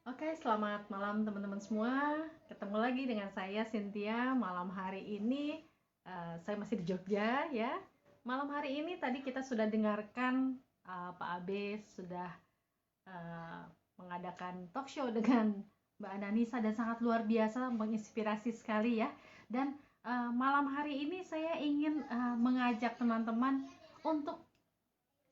Oke, selamat malam teman-teman semua. Ketemu lagi dengan saya Cynthia. Malam hari ini saya masih di Jogja ya. Malam hari ini tadi kita sudah dengarkan Pak Abe sudah eh, mengadakan talk show dengan Mbak Ananisa dan sangat luar biasa, menginspirasi sekali ya. Dan malam hari ini saya ingin mengajak teman-teman untuk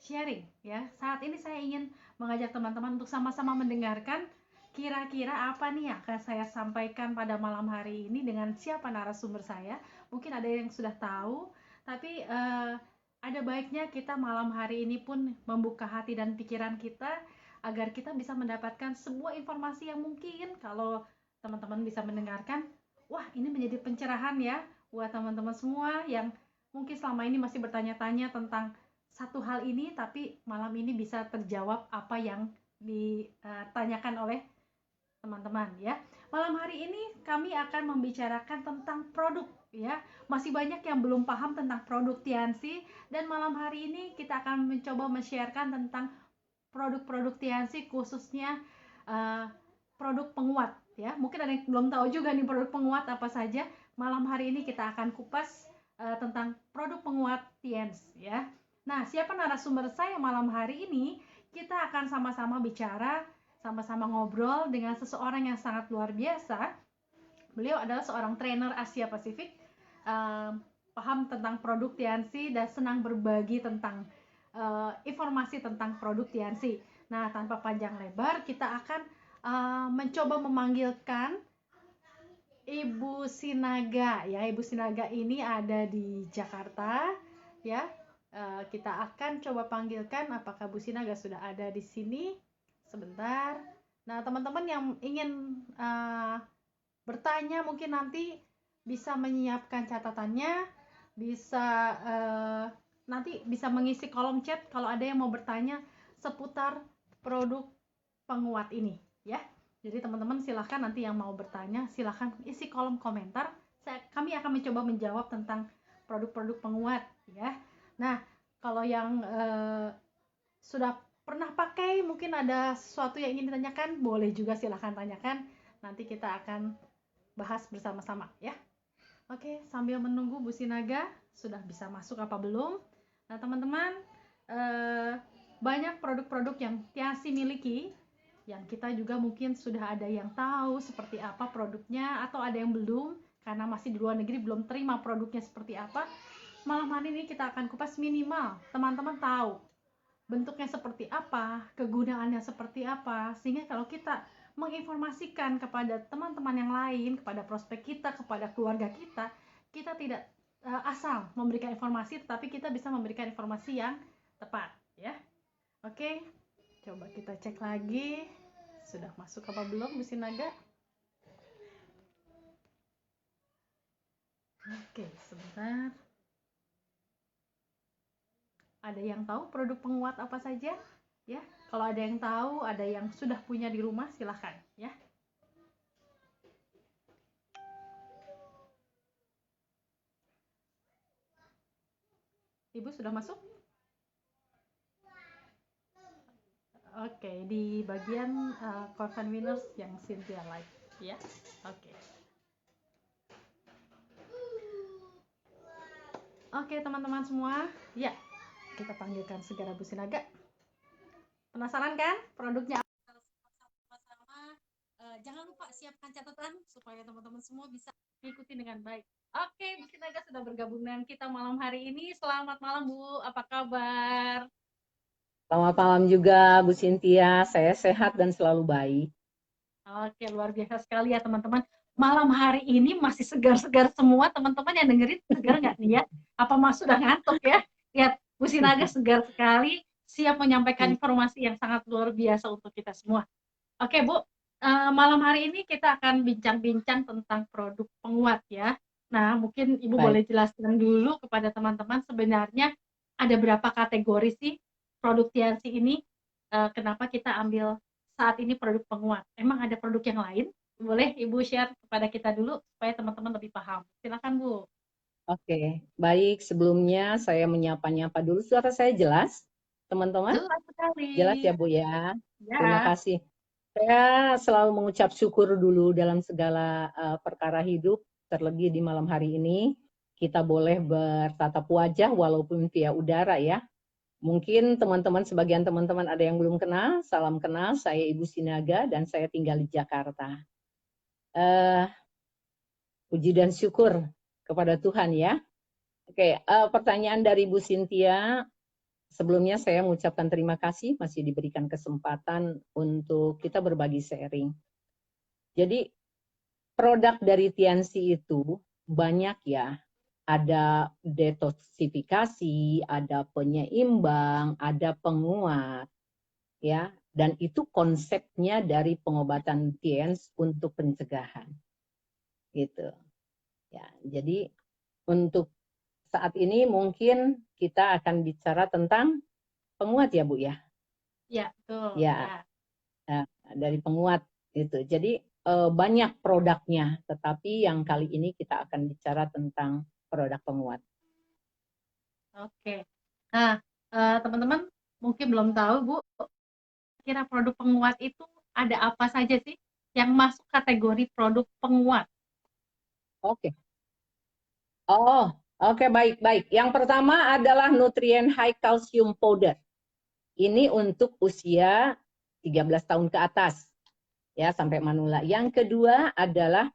sharing ya. Saat ini saya ingin mengajak teman-teman untuk sama-sama mendengarkan kira-kira apa nih yang akan saya sampaikan pada malam hari ini dengan siapa narasumber saya. Mungkin ada yang sudah tahu, tapi ada baiknya kita malam hari ini pun membuka hati dan pikiran kita agar kita bisa mendapatkan sebuah informasi yang mungkin kalau teman-teman bisa mendengarkan, wah ini menjadi pencerahan ya buat teman-teman semua yang mungkin selama ini masih bertanya-tanya tentang satu hal ini, tapi malam ini bisa terjawab apa yang ditanyakan oleh teman-teman ya. Malam hari ini kami akan membicarakan tentang produk ya. Masih banyak yang belum paham tentang produk Tiansi dan malam hari ini kita akan mencoba men-sharekan tentang produk-produk Tiansi khususnya uh, produk penguat ya. Mungkin ada yang belum tahu juga nih produk penguat apa saja. Malam hari ini kita akan kupas tentang produk penguat Tiens ya. Nah, siapa narasumber saya malam hari ini? Kita akan sama-sama bicara, sama-sama ngobrol dengan seseorang yang sangat luar biasa. Beliau adalah seorang trainer Asia Pasifik, paham tentang produk Tiansi dan senang berbagi tentang informasi tentang produk Tiansi. Nah, tanpa panjang lebar, kita akan mencoba memanggilkan Ibu Sinaga ya. Ibu Sinaga ini ada di Jakarta ya. Kita akan coba panggilkan apakah Bu Sinaga sudah ada di sini. Sebentar. Nah, teman-teman yang ingin bertanya mungkin nanti bisa menyiapkan catatannya, bisa nanti bisa mengisi kolom chat kalau ada yang mau bertanya seputar produk penguat ini ya. Jadi teman-teman silahkan nanti yang mau bertanya silahkan isi kolom komentar. Kami akan mencoba menjawab tentang produk-produk penguat ya. Nah, kalau yang sudah pernah pakai mungkin ada sesuatu yang ingin ditanyakan, boleh juga silahkan tanyakan. Nanti kita akan bahas bersama-sama ya. Oke, sambil menunggu Bu Sinaga sudah bisa masuk apa belum. Nah teman-teman, banyak produk-produk yang Tiasi miliki yang kita juga mungkin sudah ada yang tahu seperti apa produknya atau ada yang belum karena masih di luar negeri belum terima produknya seperti apa. Malam hari ini kita akan kupas minimal teman-teman tahu bentuknya seperti apa, kegunaannya seperti apa, sehingga kalau kita menginformasikan kepada teman-teman yang lain, kepada prospek kita, kepada keluarga kita, kita tidak asal memberikan informasi, tetapi kita bisa memberikan informasi yang tepat, ya. Oke, coba kita cek lagi, sudah masuk apa belum Bu Sinaga? Oke, sebentar. Ada yang tahu produk penguat apa saja? Ya, kalau ada yang tahu, ada yang sudah punya di rumah, silahkan ya. Ibu sudah masuk? Oke, di bagian Corvan Winners yang Cynthia like ya. Oke. Oke, teman-teman semua, ya kita panggilkan segera Bu Sinaga. Penasaran kan produknya? Sama-sama. Jangan lupa siapkan catatan supaya teman-teman semua bisa mengikuti dengan baik. Oke, Bu Sinaga sudah bergabung dengan kita malam hari ini. Selamat malam Bu, apa kabar? Selamat malam juga Bu Cynthia, saya sehat dan selalu baik. Oke, luar biasa sekali ya teman-teman. Malam hari ini masih segar-segar semua teman-teman yang dengerin, segar nggak nih ya? Apa Mas sudah ngantuk ya? Lihat, Bu Sinaga segar sekali, siap menyampaikan informasi yang sangat luar biasa untuk kita semua. Oke Bu, malam hari ini kita akan bincang-bincang tentang produk penguat ya. Nah, mungkin Ibu Baik, boleh jelaskan dulu kepada teman-teman sebenarnya ada berapa kategori sih produk Tiansi ini? Kenapa kita ambil saat ini produk penguat? Emang ada produk yang lain? Boleh Ibu share kepada kita dulu supaya teman-teman lebih paham. Silakan Bu. oke. Baik, sebelumnya saya menyapa-nyapa dulu. Suara saya jelas, teman-teman? Jelas sekali. Jelas ya Bu ya? Terima Ya. kasih. Saya selalu mengucap syukur dulu dalam segala perkara hidup, terlebih di malam hari ini kita boleh bertatap wajah walaupun via udara ya. Mungkin teman-teman, sebagian teman-teman ada yang belum kenal, salam kenal, saya Ibu Sinaga dan saya tinggal di Jakarta. Puji dan syukur kepada Tuhan ya. Oke, pertanyaan dari Bu Cynthia. Sebelumnya saya mengucapkan terima kasih masih diberikan kesempatan untuk kita berbagi sharing. Jadi produk dari TNC itu banyak ya. Ada detoksifikasi, ada penyeimbang, ada penguat, ya. Dan itu konsepnya dari pengobatan TNC untuk pencegahan, gitu. Ya, jadi untuk saat ini mungkin kita akan bicara tentang penguat ya Bu ya. Ya, betul. Ya, dari penguat gitu. Jadi banyak produknya, tetapi yang kali ini kita akan bicara tentang produk penguat. Oke. Nah, teman-teman mungkin belum tahu, Bu, kira produk penguat itu ada apa saja sih yang masuk kategori produk penguat? Oke. Oh, oke, baik. Yang pertama adalah Nutrien High Calcium Powder. Ini untuk usia 13 tahun ke atas. Ya, sampai manula. Yang kedua adalah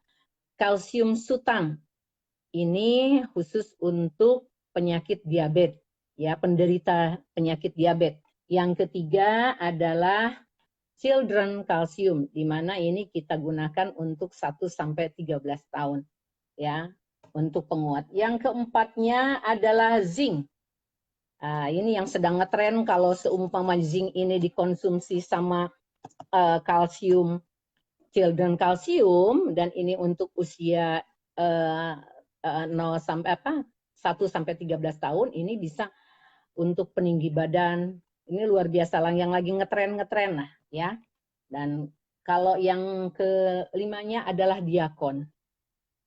kalsium sutang. Ini khusus untuk penyakit diabetes, ya, penderita penyakit diabetes. Yang ketiga adalah children calcium, di mana ini kita gunakan untuk 1 sampai 13 tahun, ya, untuk penguat. Yang keempatnya adalah zinc. Nah, ini yang sedang ngetren kalau seumpama zinc ini dikonsumsi sama kalsium, children calcium, dan ini untuk usia 0 sampai 1 sampai 13 tahun, ini bisa untuk peninggi badan. Ini luar biasa lah, yang lagi ngetren lah ya. Dan kalau yang kelimanya adalah diakon.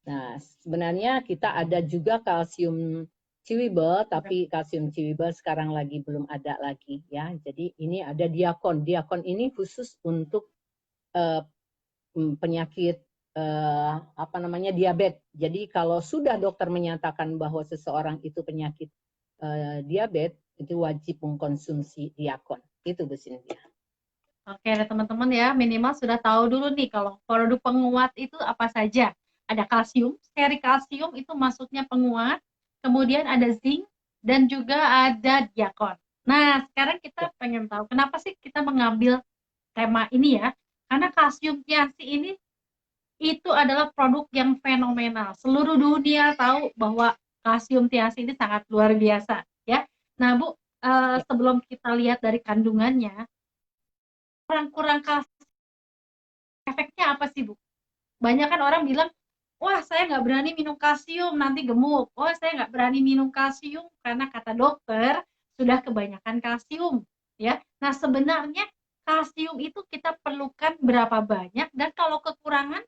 Nah, sebenarnya kita ada juga kalsium chewable, tapi kalsium chewable sekarang lagi belum ada lagi ya. Jadi ini ada diakon. Diakon ini khusus untuk penyakit diabetes. Jadi kalau sudah dokter menyatakan bahwa seseorang itu penyakit diabetes, itu wajib mengkonsumsi diakon. Itu Bu Cynthia. Oke, teman-teman ya, minimal sudah tahu dulu nih kalau produk penguat itu apa saja. Ada kalsium, seri kalsium itu masuknya penguat, kemudian ada zinc, dan juga ada diakon. Nah, sekarang kita pengen tahu kenapa sih kita mengambil tema ini ya? Karena kalsium tiasi ini itu adalah produk yang fenomenal. Seluruh dunia tahu bahwa kalsium tiasi ini sangat luar biasa ya. Nah, Bu, sebelum kita lihat dari kandungannya, kurang kalsium efeknya apa sih Bu? Banyak kan orang bilang, wah saya nggak berani minum kalsium nanti gemuk. Oh saya nggak berani minum kalsium karena kata dokter sudah kebanyakan kalsium. Ya, nah sebenarnya kalsium itu kita perlukan berapa banyak dan kalau kekurangan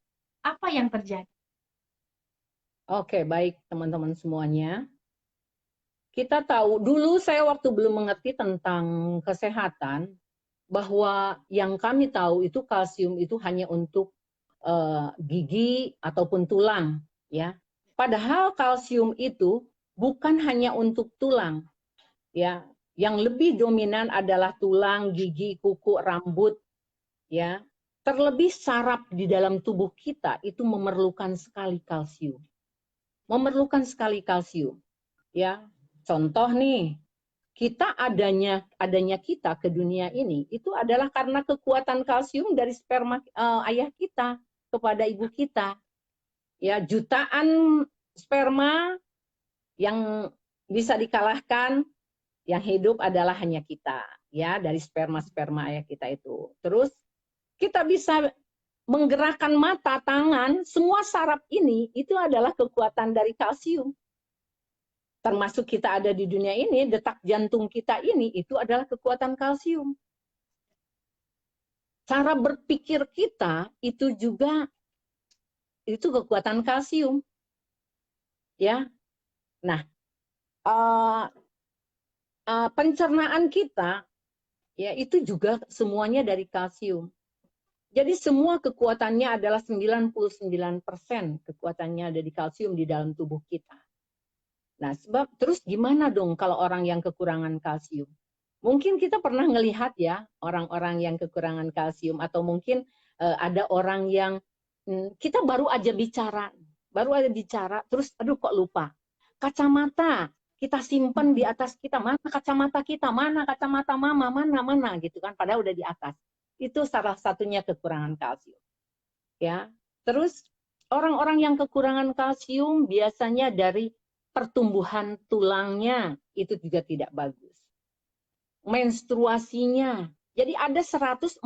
apa yang terjadi? Oke, baik teman-teman semuanya. Kita tahu, dulu saya waktu belum mengerti tentang kesehatan, bahwa yang kami tahu itu kalsium itu hanya untuk gigi ataupun tulang, ya. Padahal kalsium itu bukan hanya untuk tulang, ya. Yang lebih dominan adalah tulang, gigi, kuku, rambut, ya. Terlebih saraf di dalam tubuh kita itu memerlukan sekali kalsium. Memerlukan sekali kalsium, ya. Contoh nih, kita adanya kita ke dunia ini itu adalah karena kekuatan kalsium dari sperma ayah kita kepada ibu kita. Ya, jutaan sperma yang bisa dikalahkan, yang hidup adalah hanya kita, ya, dari sperma ayah kita itu. Terus kita bisa menggerakkan mata, tangan, semua saraf ini itu adalah kekuatan dari kalsium. Termasuk kita ada di dunia ini, detak jantung kita ini itu adalah kekuatan kalsium. Cara berpikir kita itu juga itu kekuatan kalsium. Ya. Nah, pencernaan kita ya itu juga semuanya dari kalsium. Jadi semua kekuatannya adalah 99% kekuatannya ada di kalsium di dalam tubuh kita. Nah, sebab terus gimana dong kalau orang yang kekurangan kalsium? Mungkin kita pernah ngelihat ya orang-orang yang kekurangan kalsium, atau mungkin ada orang yang kita baru aja bicara terus aduh kok lupa. Kacamata kita simpan di atas kita, mana kacamata kita, mana kacamata mama, mana gitu kan, padahal udah di atas. Itu salah satunya kekurangan kalsium. Ya. Terus orang-orang yang kekurangan kalsium biasanya dari pertumbuhan tulangnya itu juga tidak bagus. Menstruasinya. Jadi ada 144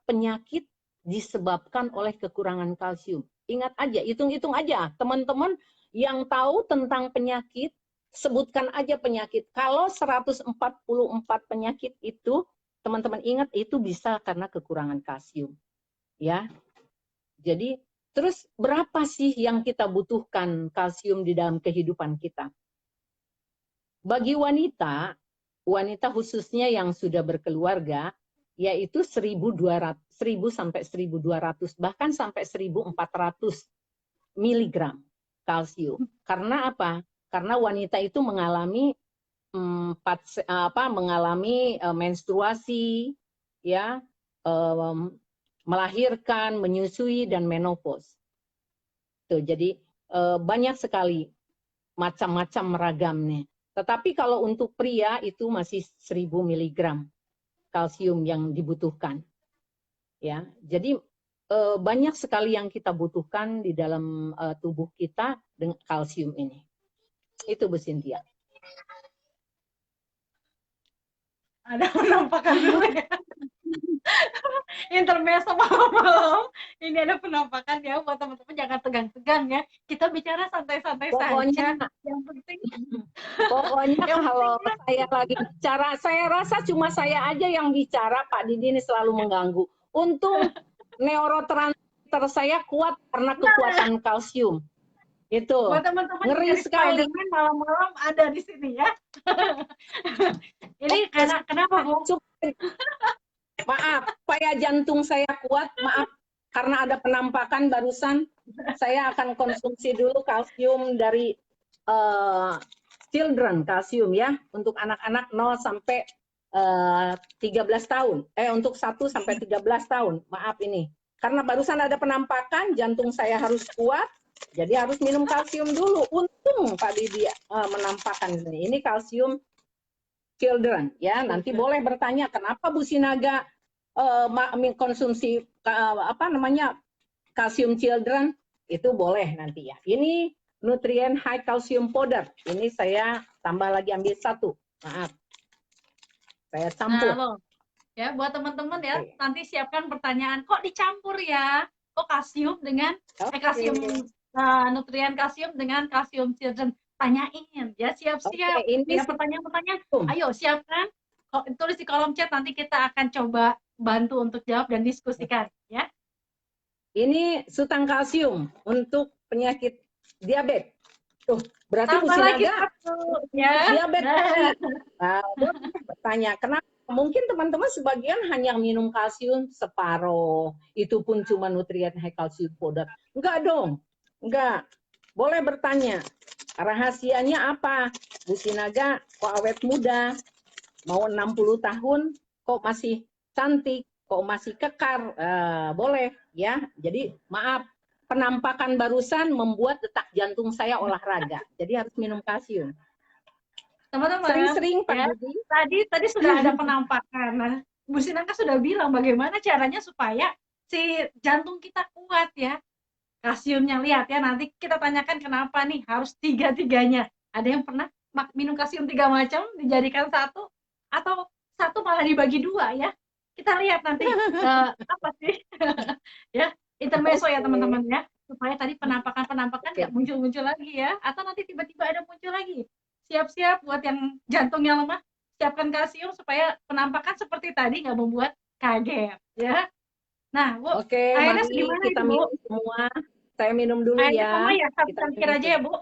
penyakit disebabkan oleh kekurangan kalsium. Ingat aja, hitung-hitung aja. Teman-teman yang tahu tentang penyakit, sebutkan aja penyakit. Kalau 144 penyakit itu, teman-teman ingat itu bisa karena kekurangan kalsium. Ya. Jadi, terus berapa sih yang kita butuhkan kalsium di dalam kehidupan kita? Bagi wanita khususnya yang sudah berkeluarga, yaitu 1.200, 1.000 sampai 1.200, bahkan sampai 1.400 miligram kalsium. Karena apa? Karena wanita itu mengalami mengalami menstruasi, ya, melahirkan, menyusui, dan menopause. Tuh, jadi banyak sekali macam-macam meragamnya. Tetapi kalau untuk pria itu masih 1.000 miligram kalsium yang dibutuhkan. Ya, jadi banyak sekali yang kita butuhkan di dalam tubuh kita dengan kalsium ini. Itu Bu Cynthia. Ada penampakan dulu ya. Intermezzo malam-malam. Ini ada penampakan ya, buat teman-teman jangan tegang-tegang ya. Kita bicara santai-santai saja. Yang penting pokoknya kalau saya lagi bicara, saya rasa cuma saya aja yang bicara, Pak Didi ini selalu mengganggu. Untung neurotransmitter saya kuat karena kekuatan kalsium. Itu. Buat teman-teman ngeri sekali. Malam-malam ada di sini ya. Ini kenapa Bu? Maaf, supaya jantung saya kuat, maaf karena ada penampakan barusan, saya akan konsumsi dulu kalsium dari children, kalsium ya, untuk anak-anak 0 sampai 13 tahun. Untuk 1 sampai 13 tahun. Maaf ini. Karena barusan ada penampakan, jantung saya harus kuat, jadi harus minum kalsium dulu. Untung Pak Didi menampakkan ini. Ini kalsium children ya. Nanti boleh bertanya kenapa Bu Sinaga konsumsi kalsium children, itu boleh nanti ya. Ini nutrien high calcium powder. Ini saya tambah lagi, ambil 1. Maaf. Saya campur. Nah, ya buat teman-teman ya, nanti siapkan pertanyaan, kok dicampur ya? Kok kalsium dengan kalsium nutrien kalsium dengan kalsium children? Tanyain ya, siap-siap. Ya, pertanyaan-pertanyaan. Ayo siapkan, tulis di kolom chat, nanti kita akan coba bantu untuk jawab dan diskusikan ya. Ini sutang kalsium untuk penyakit diabetes. Tuh, berarti Bu Sinaga ya. diabetes. Nah, bertanya, kenapa? Mungkin teman-teman sebagian hanya minum kalsium separuh, itu pun cuma nutrien high calcium powder. Enggak dong, enggak. Boleh bertanya, rahasianya apa? Bu Sinaga kok awet muda, mau 60 tahun, kok masih cantik, kok masih kekar? Boleh ya. Jadi maaf, penampakan barusan membuat detak jantung saya olahraga. Jadi harus minum kalsium. Teman-teman, sering-sering Pak ya, tadi sudah ada penampakan. Nah, Bu Sinaga sudah bilang bagaimana caranya supaya si jantung kita kuat ya. Kalsiumnya, lihat ya, nanti kita tanyakan kenapa nih harus 3-3-nya. Ada yang pernah minum kalsium 3 macam dijadikan 1, atau 1 malah dibagi 2 ya. Kita lihat nanti apa sih ya, intermezzo ya teman-teman ya, supaya tadi penampakan nggak muncul-muncul lagi ya, atau nanti tiba-tiba ada muncul lagi. Siap-siap buat yang jantungnya lemah, siapkan kalsium supaya penampakan seperti tadi nggak membuat kaget ya. Nah, Bu, oke, airnya mari gimana kita minum semua. Saya minum dulu airnya ya. Sama ya, kita cangkir aja ya, Bu.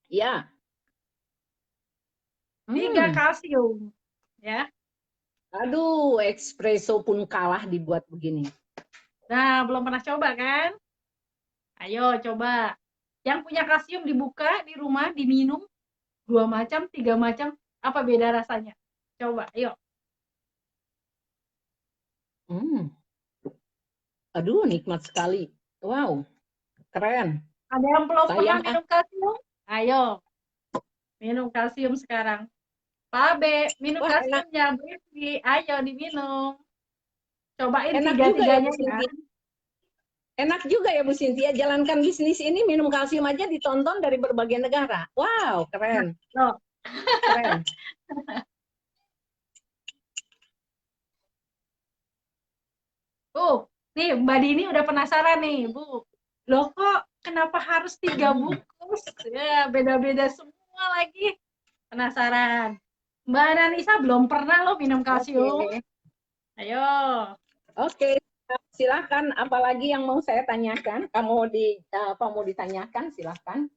Ya. 3 kalsium ya. Aduh, espresso pun kalah dibuat begini. Nah, belum pernah coba kan? Ayo coba. Yang punya kalsium dibuka di rumah, diminum 2 macam, 3 macam, apa beda rasanya? Coba, ayo. Hmm. Aduh, nikmat sekali. Wow, keren. Ada yang belum pernah Sayang ah. minum kalsium? Ayo, minum kalsium sekarang. Pak B, minum Wah, enak, kalsiumnya, Briefly. Ayo diminum. Cobain enak juga ya tiga-tiganya Bu ya. Sintia. Enak juga ya Bu Sintia, jalankan bisnis ini minum kalsium aja ditonton dari berbagai negara. Wow, Nah, keren, loh. keren. Nih Mbak Dini udah penasaran nih, Bu. Loh kok kenapa harus 3 bungkus? Ya, beda-beda semua lagi. Penasaran. Mbak Anissa belum pernah loh minum kalsium. Oke, Ayo. oke. Silakan. Apalagi yang mau saya tanyakan? Apa mau ditanyakan? Silakan.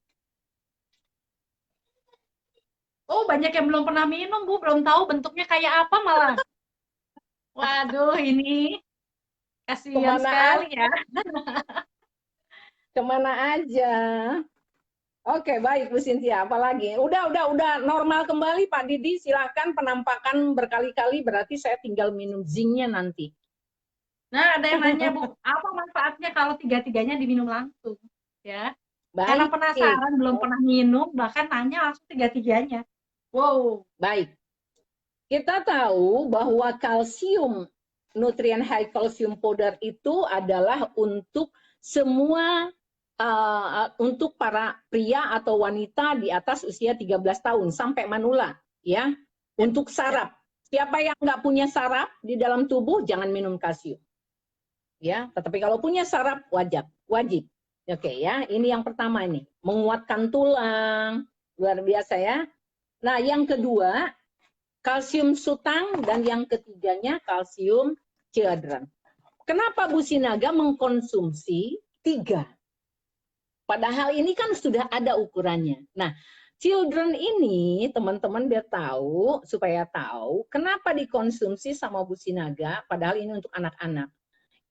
Oh, banyak yang belum pernah minum, Bu. Belum tahu bentuknya kayak apa malah. Waduh, ini kasihan Kemana sekali aja? ya. Kemana aja? Oke, baik Bu Sintia. Apalagi? Udah normal kembali Pak Didi. Silakan penampakan berkali-kali. Berarti saya tinggal minum zincnya nanti. Nah, ada yang nanya, Bu, apa manfaatnya kalau tiga-tiganya diminum langsung? Ya, karena Baik, penasaran, belum pernah minum, bahkan nanya langsung tiga-tiganya. Wow. baik. Kita tahu bahwa kalsium, nutrien high calcium powder itu adalah untuk semua untuk para pria atau wanita di atas usia 13 tahun sampai manula, ya. Ya, Untuk ya. saraf. Siapa yang nggak punya saraf di dalam tubuh jangan minum kalsium. Ya, tetapi kalau punya saraf wajib, wajib. Oke ya, ini yang pertama ini, menguatkan tulang, luar biasa ya. Nah, yang kedua, kalsium sutang, dan yang ketiganya kalsium children. Kenapa Bu Sinaga mengkonsumsi 3? Padahal ini kan sudah ada ukurannya. Nah, children ini teman-teman biar tahu, supaya tahu kenapa dikonsumsi sama Bu Sinaga, padahal ini untuk anak-anak.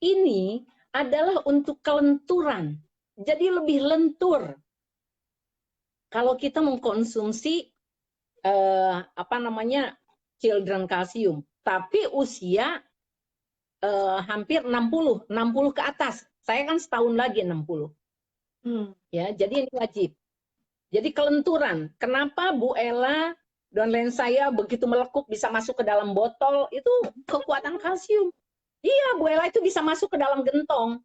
Ini adalah untuk kelenturan. Jadi lebih lentur. Kalau kita mengkonsumsi children kalsium, tapi usia hampir 60 ke atas. Saya kan setahun lagi 60. Ya, jadi ini wajib. Jadi kelenturan. Kenapa Bu Ella dan lain saya begitu melekuk bisa masuk ke dalam botol, itu kekuatan kalsium. Iya, Bu Ella itu bisa masuk ke dalam gentong.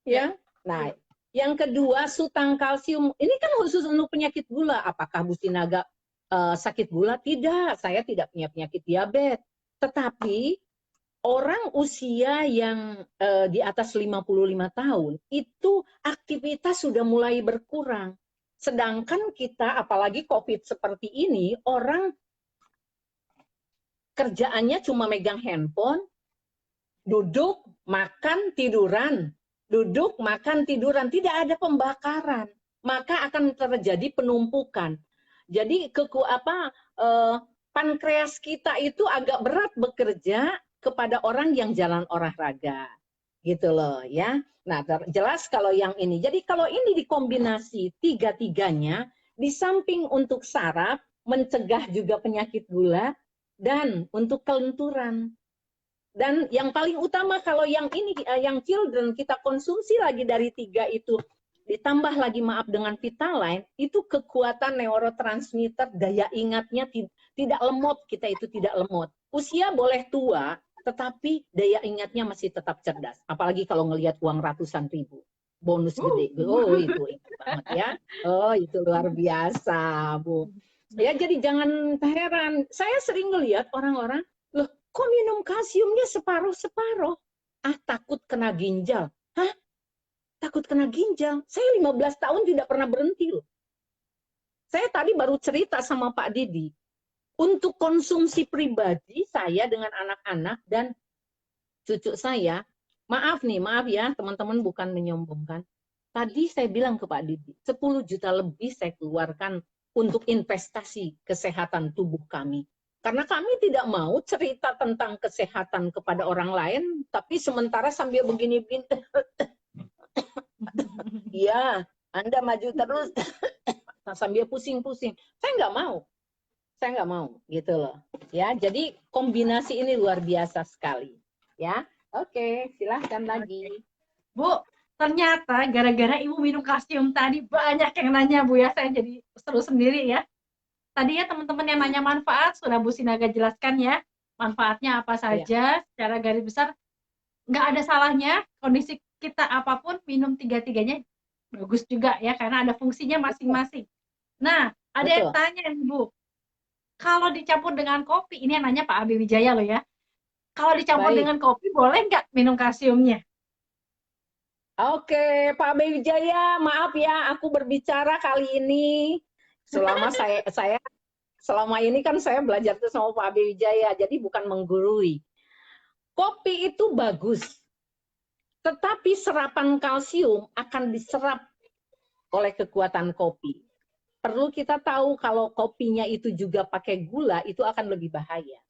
Ya. Nah, yang kedua sutang kalsium. Ini kan khusus untuk penyakit gula. Apakah Bu Sinaga sakit gula? Tidak, saya tidak punya penyakit diabetes. Tetapi orang usia yang di atas 55 tahun itu aktivitas sudah mulai berkurang. Sedangkan kita, apalagi COVID seperti ini, orang kerjaannya cuma megang handphone, duduk, makan, tiduran. Duduk, makan, tiduran. Tidak ada pembakaran. Maka akan terjadi penumpukan. Jadi pankreas kita itu agak berat bekerja kepada orang yang jalan olahraga. Gitu loh ya. Nah, jelas kalau yang ini. Jadi kalau ini dikombinasi tiga-tiganya, di samping untuk saraf, mencegah juga penyakit gula, dan untuk kelenturan. Dan yang paling utama kalau yang ini, yang children kita konsumsi lagi dari 3 itu, ditambah lagi maaf dengan Vitaline, itu kekuatan neurotransmitter, daya ingatnya tidak lemot, kita itu tidak lemot. Usia boleh tua, tetapi daya ingatnya masih tetap cerdas. Apalagi kalau ngelihat uang ratusan ribu. Bonus gede. Oh, itu ingat banget ya. Oh, itu luar biasa, Bu. Ya, jadi jangan heran. Saya sering ngelihat orang-orang, loh, kok minum kalsiumnya separuh-separuh? Ah, takut kena ginjal. Hah? Takut kena ginjal? Saya 15 tahun tidak pernah berhenti loh. Saya tadi baru cerita sama Pak Didi. Untuk konsumsi pribadi saya dengan anak-anak dan cucu saya, maaf ya teman-teman, bukan menyombongkan. Tadi saya bilang ke Pak Didi, 10 juta lebih saya keluarkan untuk investasi kesehatan tubuh kami. Karena kami tidak mau cerita tentang kesehatan kepada orang lain, tapi sementara sambil begini-begini, iya, Anda maju terus, sambil pusing-pusing. Saya nggak mau, gitu loh. Ya, jadi kombinasi ini luar biasa sekali. Ya, oke, silahkan lagi. Bu, ternyata gara-gara Ibu minum kalsium tadi banyak yang nanya Bu ya, saya jadi seru sendiri ya. Tadi ya teman-teman yang nanya manfaat, sudah Bu Sinaga jelaskan ya, manfaatnya apa saja, secara garis besar, nggak ada salahnya, kondisi kita apapun, minum tiga-tiganya bagus juga ya, karena ada fungsinya masing-masing. Nah, ada yang tanya nih Bu, kalau dicampur dengan kopi, ini yang nanya Pak Abi Wijaya loh ya, kalau dicampur dengan kopi, boleh nggak minum kalsiumnya? Oke, Pak B. Wijaya, maaf ya, aku berbicara kali ini. Selama ini kan saya belajar tuh sama Pak B. Wijaya, jadi bukan menggurui. Kopi itu bagus, tetapi serapan kalsium akan diserap oleh kekuatan kopi. Perlu kita tahu kalau kopinya itu juga pakai gula, itu akan lebih bahaya.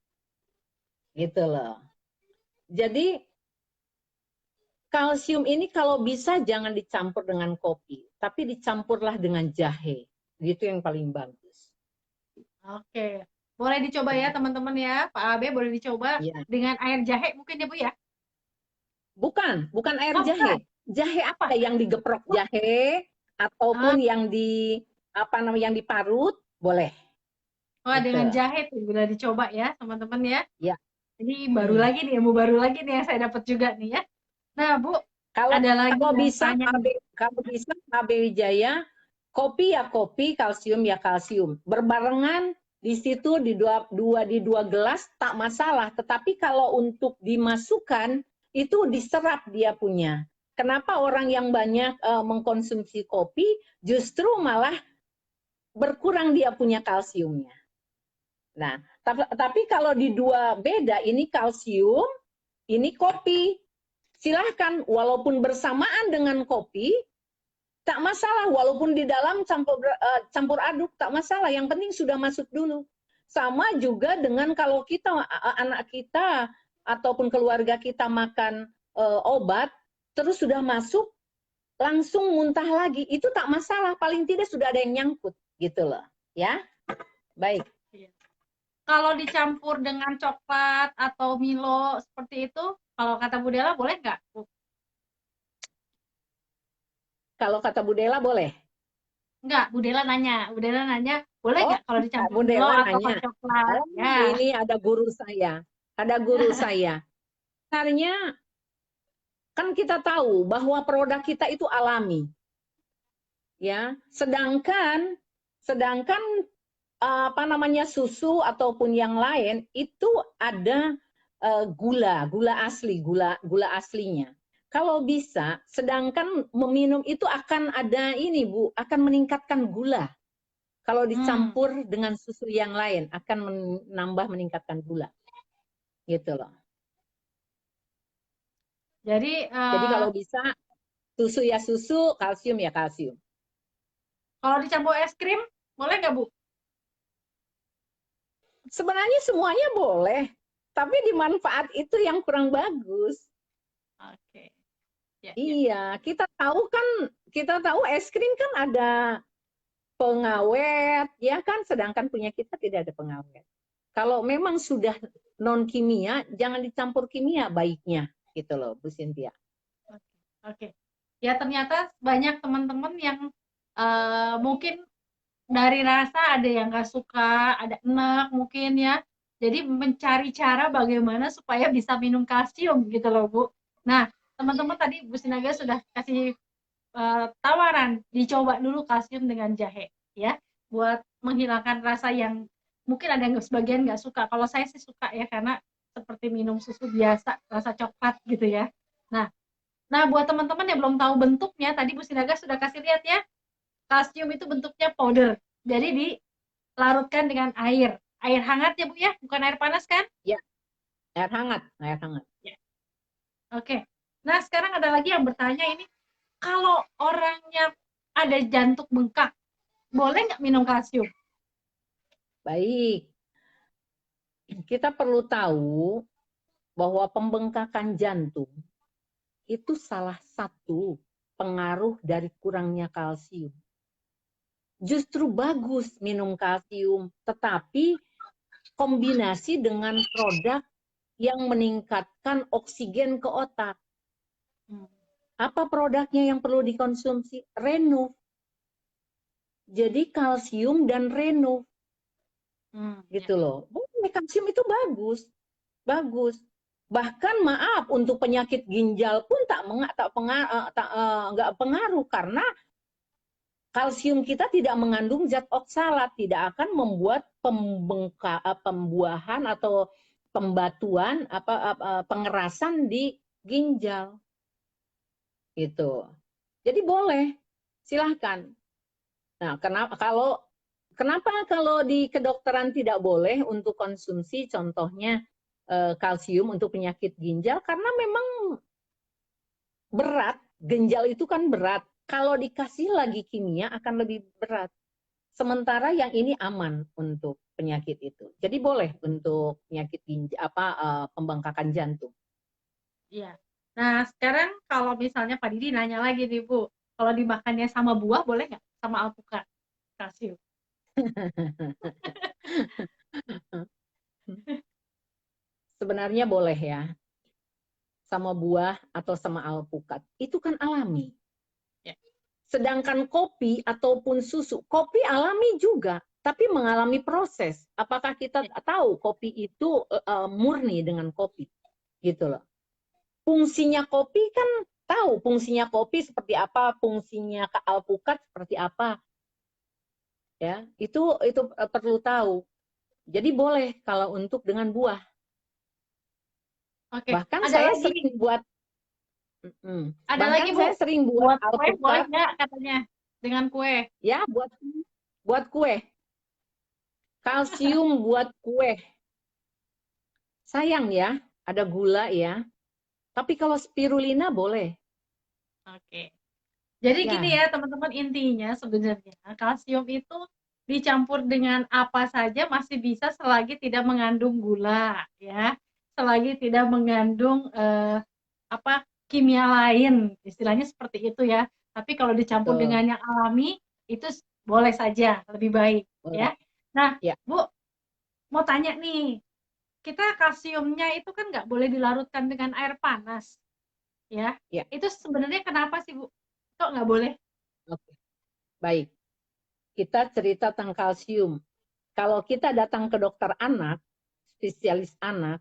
Gitu loh. Jadi kalsium ini kalau bisa jangan dicampur dengan kopi, tapi dicampurlah dengan jahe. Gitu yang paling bagus. Oke, boleh dicoba ya teman-teman ya, Pak Abe boleh dicoba dengan air jahe mungkin ya Bu ya? Bukan air jahe. Jahe apa? Yang digeprok jahe ataupun yang yang diparut boleh. Oh, gitu. Dengan jahe tuh boleh dicoba ya teman-teman ya. Ya. Ini baru lagi nih, ilmu baru lagi nih yang saya dapat juga nih ya. Nah Bu, ada lagi kalau bisa Pak Wijaya, kopi ya kopi, kalsium ya kalsium. Berbarengan di situ di dua gelas tak masalah. Tetapi kalau untuk dimasukkan itu diserap dia punya. Kenapa orang yang banyak mengkonsumsi kopi justru malah berkurang dia punya kalsiumnya. Nah, tapi kalau di dua beda, ini kalsium, ini kopi. Silahkan, walaupun bersamaan dengan kopi, tak masalah. Walaupun di dalam campur aduk, tak masalah. Yang penting sudah masuk dulu. Sama juga dengan kalau kita, anak kita, ataupun keluarga kita makan obat, terus sudah masuk, langsung muntah lagi. Itu tak masalah. Paling tidak sudah ada yang nyangkut. Gitu loh. Ya, baik. Kalau dicampur dengan coklat atau Milo seperti itu, kalau kata Bu Dela boleh nggak? Kalau kata Bu Dela boleh? Enggak, Bu Dela nanya boleh nggak kalau dicampur Milo atau coklat? Oh, ya. Ini ada guru saya. Sebenarnya kan kita tahu bahwa produk kita itu alami. Ya, sedangkan susu ataupun yang lain itu ada gula aslinya. Kalau bisa, sedangkan meminum itu akan ada ini Bu, akan meningkatkan gula. Kalau dicampur dengan susu yang lain akan meningkatkan gula. Gitu loh. Jadi kalau bisa susu ya susu, kalsium ya kalsium. Kalau dicampur es krim, boleh nggak Bu? Sebenarnya semuanya boleh, tapi dimanfaat itu yang kurang bagus. Oke. Iya, kita tahu es krim kan ada pengawet, ya kan, sedangkan punya kita tidak ada pengawet. Kalau memang sudah non kimia, jangan dicampur kimia baiknya, gitu loh, Bu Cynthia. Oke. Ya ternyata banyak teman-teman yang mungkin dari rasa ada yang nggak suka, ada enak mungkin ya. Jadi mencari cara bagaimana supaya bisa minum kalsium gitu loh Bu. Nah teman-teman tadi Bu Sinaga sudah kasih tawaran dicoba dulu kalsium dengan jahe ya, buat menghilangkan rasa yang mungkin ada yang sebagian nggak suka. Kalau saya sih suka ya karena seperti minum susu biasa rasa coklat gitu ya. Nah buat teman-teman yang belum tahu bentuknya, tadi Bu Sinaga sudah kasih lihat ya, kalsium itu bentuknya powder. Jadi dilarutkan dengan air hangat ya Bu ya, bukan air panas kan? Ya, air hangat. Ya. Oke. Nah sekarang ada lagi yang bertanya ini, kalau orangnya ada jantung bengkak, boleh nggak minum kalsium? Baik. kita perlu tahu bahwa pembengkakan jantung itu salah satu pengaruh dari kurangnya kalsium. Justru bagus minum kalsium, tetapi kombinasi dengan produk yang meningkatkan oksigen ke otak. Apa produknya yang perlu dikonsumsi? Renov. Jadi kalsium dan renov. Gitu loh. Kalsium itu bagus. Bagus. Bahkan maaf, untuk penyakit ginjal pun nggak pengaruh karena kalsium kita tidak mengandung zat oksalat, tidak akan membuat pembuahan atau pembatuan pengerasan di ginjal. Gitu. Jadi boleh, silahkan. Nah, kenapa kalau di kedokteran tidak boleh untuk konsumsi contohnya kalsium untuk penyakit ginjal? Karena memang berat, ginjal itu kan berat. Kalau dikasih lagi kimia akan lebih berat. Sementara yang ini aman untuk penyakit itu. Jadi boleh untuk penyakit ginjal pembengkakan jantung. Iya. Nah, sekarang kalau misalnya Pak Didi nanya lagi nih, Bu, kalau dimakannya sama buah boleh nggak? Sama alpukat kalsium? Sebenarnya boleh ya. Sama buah atau sama alpukat. Itu kan alami. Ya. Sedangkan kopi ataupun susu, kopi alami juga, tapi mengalami proses. Apakah kita tahu kopi itu murni dengan kopi? Gitu loh. Fungsinya kopi kan tahu, fungsinya kopi seperti apa, fungsinya alpukat seperti apa. Ya, itu perlu tahu. Jadi boleh kalau untuk dengan buah. Oke. Bahkan Ada saya lagi. sering buat Ada bahkan lagi, Bu, saya sering buat kue boleh alpukat. nggak katanya dengan kue? Ya, buat kue. Kalsium buat kue. Sayang ya, ada gula ya. Tapi kalau spirulina boleh. Oke. Jadi Ya. gini ya, teman-teman, intinya sebenarnya kalsium itu dicampur dengan apa saja masih bisa selagi tidak mengandung gula, ya. Selagi tidak mengandung kimia lain, istilahnya seperti itu ya. Tapi kalau dicampur Betul. dengan yang alami itu boleh saja, lebih baik, Boleh. ya. Nah, Ya. Bu, mau tanya nih, kita kalsiumnya itu kan nggak boleh dilarutkan dengan air panas, ya. Ya. Itu sebenarnya kenapa sih, Bu? Kok nggak boleh? Oke. Baik. Kita cerita tentang kalsium. Kalau kita datang ke dokter anak, spesialis anak,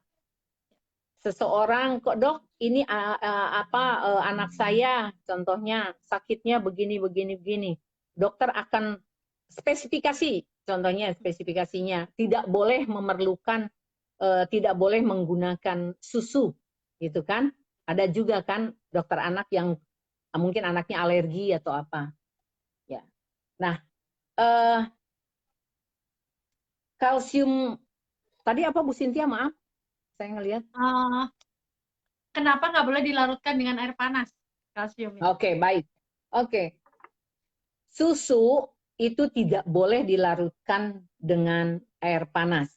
seseorang, kok dok, ini anak saya, contohnya sakitnya begini, begini, begini. Dokter akan spesifikasi, contohnya spesifikasinya, tidak boleh memerlukan, tidak boleh menggunakan susu, gitu kan? Ada juga kan dokter anak yang mungkin anaknya alergi atau apa. Ya. Nah, kalsium tadi apa Bu Sintia? Maaf, saya ngelihat. Kenapa nggak boleh dilarutkan dengan air panas kalsium itu? Oke, baik. Oke. Susu itu tidak boleh dilarutkan dengan air panas.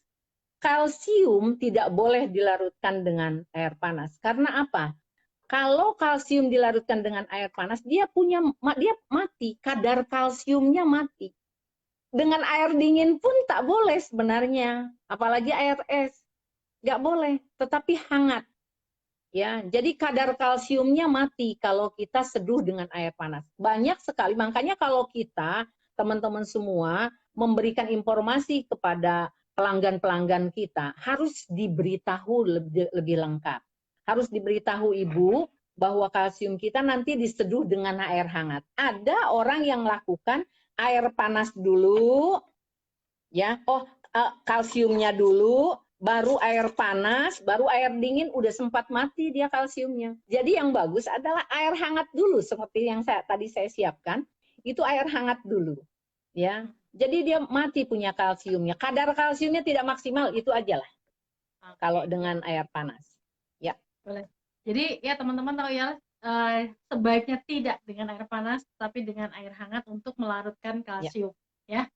Kalsium tidak boleh dilarutkan dengan air panas. Karena apa? Kalau kalsium dilarutkan dengan air panas, dia mati, kadar kalsiumnya mati. Dengan air dingin pun tak boleh sebenarnya, apalagi air es. Nggak boleh, tetapi hangat. Ya, jadi kadar kalsiumnya mati kalau kita seduh dengan air panas. Banyak sekali, makanya kalau kita, teman-teman semua, memberikan informasi kepada pelanggan-pelanggan kita, harus diberitahu lebih lengkap. Harus diberitahu ibu bahwa kalsium kita nanti diseduh dengan air hangat. Ada orang yang melakukan air panas dulu, ya, kalsiumnya dulu, baru air panas, baru air dingin, udah sempat mati dia kalsiumnya. Jadi yang bagus adalah air hangat dulu, seperti yang tadi saya siapkan, itu air hangat dulu. Ya, jadi dia mati punya kalsiumnya. Kadar kalsiumnya tidak maksimal, itu aja lah. Kalau dengan air panas. Ya. Boleh. Jadi ya teman-teman tahu ya, sebaiknya tidak dengan air panas, tapi dengan air hangat untuk melarutkan kalsium. Ya.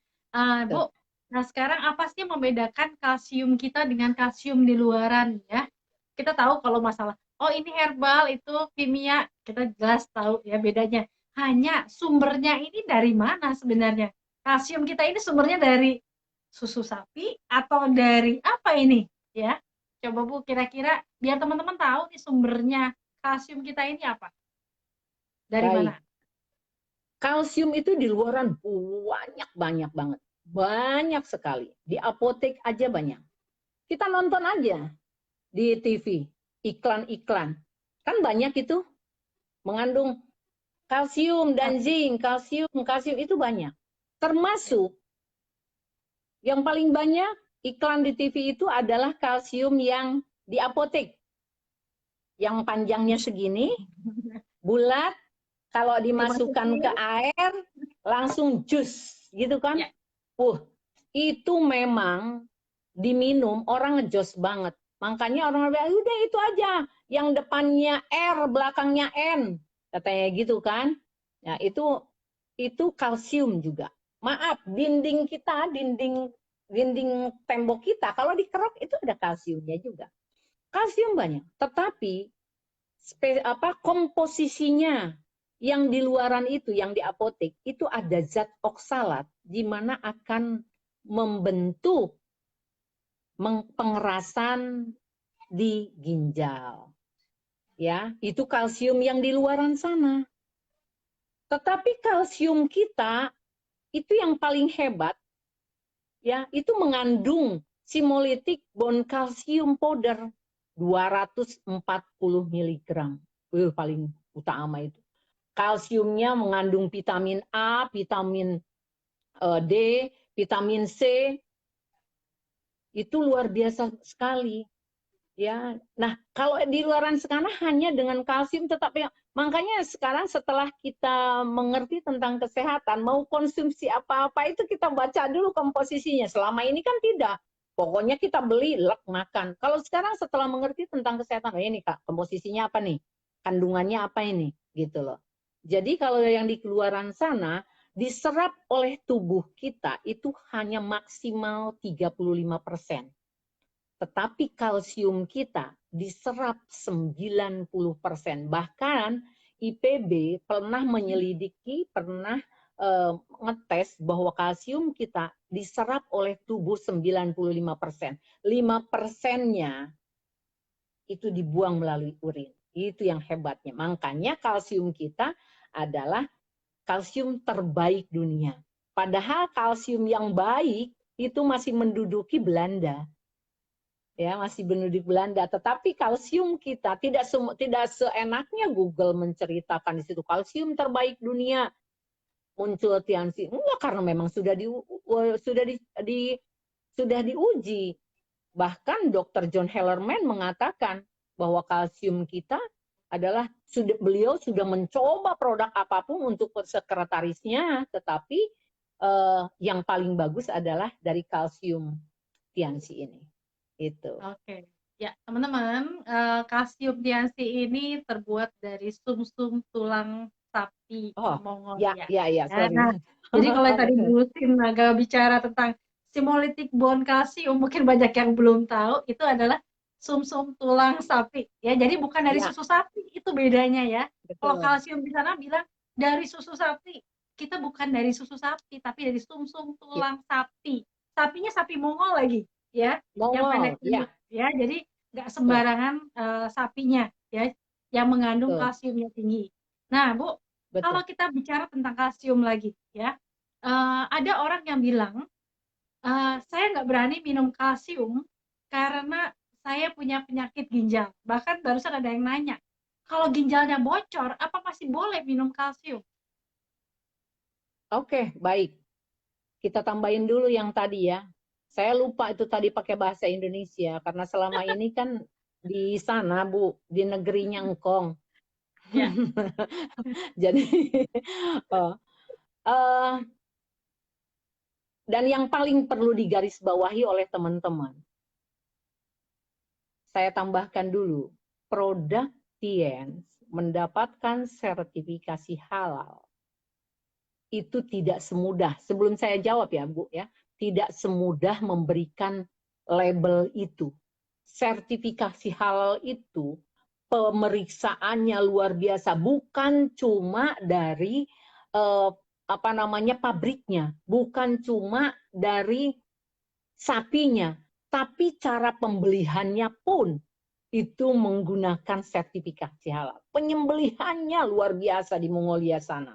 Bu, Nah, sekarang apa sih yang membedakan kalsium kita dengan kalsium di luaran ya? Kita tahu kalau masalah, oh ini herbal, itu kimia, kita jelas tahu ya bedanya. Hanya sumbernya ini dari mana sebenarnya? Kalsium kita ini sumbernya dari susu sapi atau dari apa ini? Ya, coba Bu, kira-kira biar teman-teman tahu nih sumbernya kalsium kita ini apa? Dari mana? Baik, kalsium itu di luaran banyak banget. Banyak sekali. Di apotek aja banyak. Kita nonton aja di TV, iklan-iklan. Kan banyak itu mengandung kalsium dan zinc, kalsium itu banyak. Termasuk yang paling banyak iklan di TV itu adalah kalsium yang di apotek. Yang panjangnya segini, bulat, kalau dimasukkan ke Dimasukin? air, langsung jus, gitu kan? Ya. Itu memang diminum orang ngejos banget. Makanya orang bilang, udah itu aja, yang depannya R, belakangnya N, katanya gitu kan? Ya itu kalsium juga. Maaf, dinding kita, dinding tembok kita, kalau dikerok itu ada kalsiumnya juga. Kalsium banyak, tetapi komposisinya yang di luaran itu, yang di apotek, itu ada zat oksalat, di mana akan membentuk pengerasan di ginjal. Ya, itu kalsium yang di luaran sana. Tetapi kalsium kita itu yang paling hebat, ya, itu mengandung simolytic bone calcium powder 240 mg. Paling utama itu. Kalsiumnya mengandung vitamin A, vitamin D, vitamin C. Itu luar biasa sekali. Ya, nah kalau di luaran sana hanya dengan kalsium, tetapi makanya sekarang setelah kita mengerti tentang kesehatan, mau konsumsi apa-apa itu kita baca dulu komposisinya. Selama ini kan tidak, pokoknya kita beli, lek, makan. Kalau sekarang setelah mengerti tentang kesehatan, oh ini Kak, komposisinya apa nih, kandungannya apa ini, gitu loh. Jadi kalau yang di luaran sana diserap oleh tubuh kita itu hanya maksimal 35%. Tetapi kalsium kita diserap 90%. Bahkan IPB pernah menyelidiki, pernah ngetes bahwa kalsium kita diserap oleh tubuh 95%. 5%-nya itu dibuang melalui urin. Itu yang hebatnya. Makanya kalsium kita adalah kalsium terbaik dunia. Padahal kalsium yang baik itu masih menduduki Belanda. Ya, masih di Belanda, tetapi kalsium kita tidak seenaknya Google menceritakan di situ kalsium terbaik dunia muncul Tianxi. Enggak, karena memang sudah diuji. Bahkan Dr. John Hellerman mengatakan bahwa kalsium kita adalah beliau sudah mencoba produk apapun untuk sekretarisnya, tetapi yang paling bagus adalah dari kalsium Tianxi ini. Itu. Oke. Ya, teman-teman, kalsium Tianxi ini terbuat dari sumsum tulang sapi Oh, Mongolia. ya, Ya, sorry. nah, jadi kalau tadi Bu Sin agak bicara tentang simolytic bone calcium, mungkin banyak yang belum tahu, itu adalah sumsum tulang sapi. Ya, jadi bukan dari Ya, susu sapi, itu bedanya ya. Kalau betul. kalsium di sana bilang dari susu sapi, kita bukan dari susu sapi, tapi dari sumsum Ya, tulang sapi. Sapinya sapi Mongol lagi, ya, yang Mongol, ya, pendek-pendek. Ya, jadi nggak betul, sembarangan sapinya ya yang mengandung betul, kalsiumnya tinggi. Nah, Bu, betul. kalau kita bicara tentang kalsium lagi ya, ada orang yang bilang saya nggak berani minum kalsium karena saya punya penyakit ginjal. Bahkan barusan ada yang nanya, kalau ginjalnya bocor, apa masih boleh minum kalsium? Oke, baik. Kita tambahin dulu yang tadi ya. Saya lupa itu tadi pakai bahasa Indonesia karena selama ini kan di sana, Bu, di negerinya engkong. Ya, Jadi oh, uh, dan yang paling perlu digarisbawahi oleh teman-teman, saya tambahkan dulu, produk Tiens mendapatkan sertifikasi halal itu tidak semudah. Sebelum saya jawab ya, Bu ya. tidak semudah memberikan label itu. Sertifikasi halal itu pemeriksaannya luar biasa, bukan cuma dari pabriknya, bukan cuma dari sapinya, tapi cara pembelihannya pun itu menggunakan sertifikasi halal. Penyembelihannya luar biasa di Mongolia sana.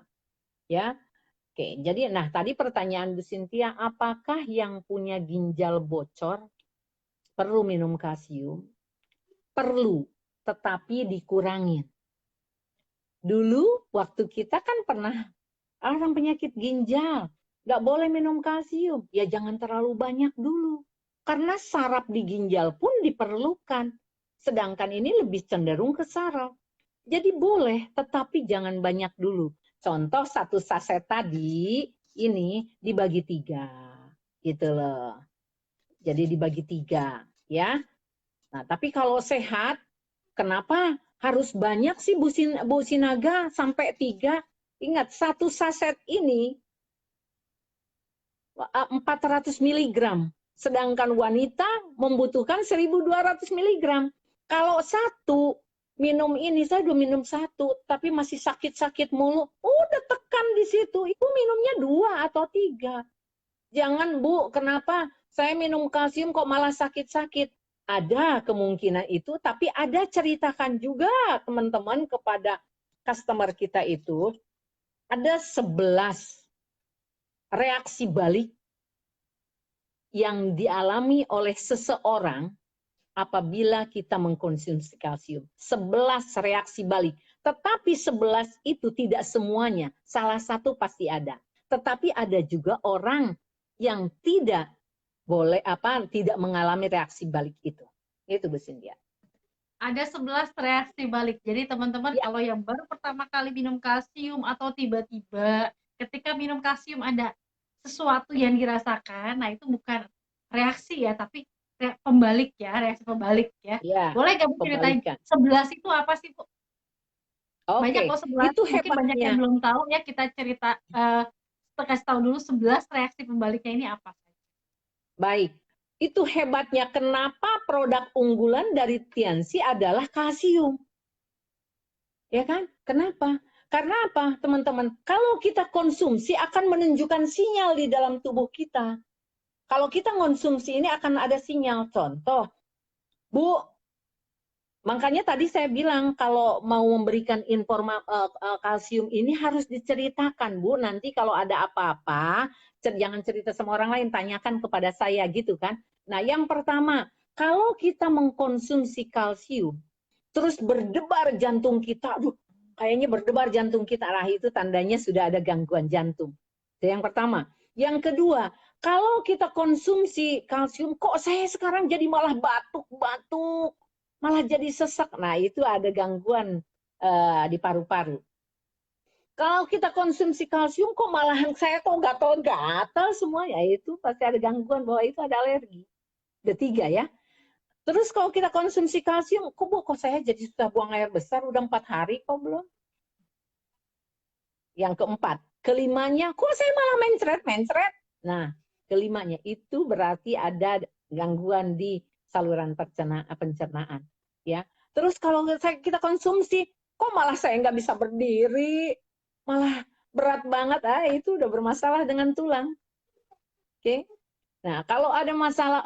Ya. Oke, jadi tadi pertanyaan Bu Cynthia, apakah yang punya ginjal bocor perlu minum kalsium? Perlu, tetapi dikurangin. Dulu waktu kita kan pernah orang penyakit ginjal, nggak boleh minum kalsium. Ya jangan terlalu banyak dulu. Karena saraf di ginjal pun diperlukan. Sedangkan ini lebih cenderung ke saraf. Jadi boleh, tetapi jangan banyak dulu. Contoh 1 saset tadi, ini dibagi 3. Gitu loh. Jadi dibagi 3. Ya. Nah, tapi kalau sehat, kenapa harus banyak sih Bu Sinaga sampai 3? Ingat, 1 saset ini 400 mg. Sedangkan wanita membutuhkan 1.200 mg. Kalau satu minum ini, saya udah minum 1, tapi masih sakit-sakit mulu, udah tekan di situ. Ibu minumnya 2 atau 3. Jangan Bu, kenapa saya minum kalsium kok malah sakit-sakit? Ada kemungkinan itu, tapi ada ceritakan juga teman-teman kepada customer kita itu, ada 11 reaksi balik yang dialami oleh seseorang apabila kita mengkonsumsi kalsium. 11 reaksi balik. Tetapi 11 itu tidak semuanya. Salah satu pasti ada. Tetapi ada juga orang yang tidak mengalami reaksi balik itu. Itu Bu Cynthia. Ada 11 reaksi balik. Jadi teman-teman kalau yang baru pertama kali minum kalsium atau tiba-tiba ketika minum kalsium ada sesuatu yang dirasakan, nah itu bukan reaksi ya, tapi pembalik ya, reaksi pembalik ya. Boleh nggak Bu ceritain 11 itu apa sih Bu? Banyak kok 11, itu mungkin banyak yang belum tahu ya, kita cerita, kasih tahu dulu 11 reaksi pembaliknya ini apa. Baik, itu hebatnya kenapa produk unggulan dari Tianxi adalah kalsium. Ya kan? Kenapa? Karena apa, teman-teman? Kalau kita konsumsi akan menunjukkan sinyal di dalam tubuh kita. Kalau kita konsumsi ini akan ada sinyal. Contoh, Bu, makanya tadi saya bilang kalau mau memberikan kalsium ini harus diceritakan, Bu. Nanti kalau ada apa-apa, jangan cerita sama orang lain, tanyakan kepada saya gitu kan. Nah, yang pertama, kalau kita mengkonsumsi kalsium, terus berdebar jantung kita, aduh, kayaknya berdebar jantung kita, nah itu tandanya sudah ada gangguan jantung. Itu yang pertama. Yang kedua, kalau kita konsumsi kalsium, kok saya sekarang jadi malah batuk-batuk, malah jadi sesak. Nah, itu ada gangguan di paru-paru. Kalau kita konsumsi kalsium, kok malahan saya kok gatal-gatal semua, ya itu pasti ada gangguan bahwa itu ada alergi. Ada 3 ya. Terus kalau kita konsumsi kalsium, kok saya jadi susah buang air besar, udah 4 hari kok belum. Yang keempat, kelimanya, kok saya malah mencret. Nah, kelimanya itu berarti ada gangguan di saluran pencernaan. Ya. Terus kalau kita konsumsi, kok malah saya nggak bisa berdiri, malah berat banget, itu udah bermasalah dengan tulang. Oke. Nah, kalau ada masalah,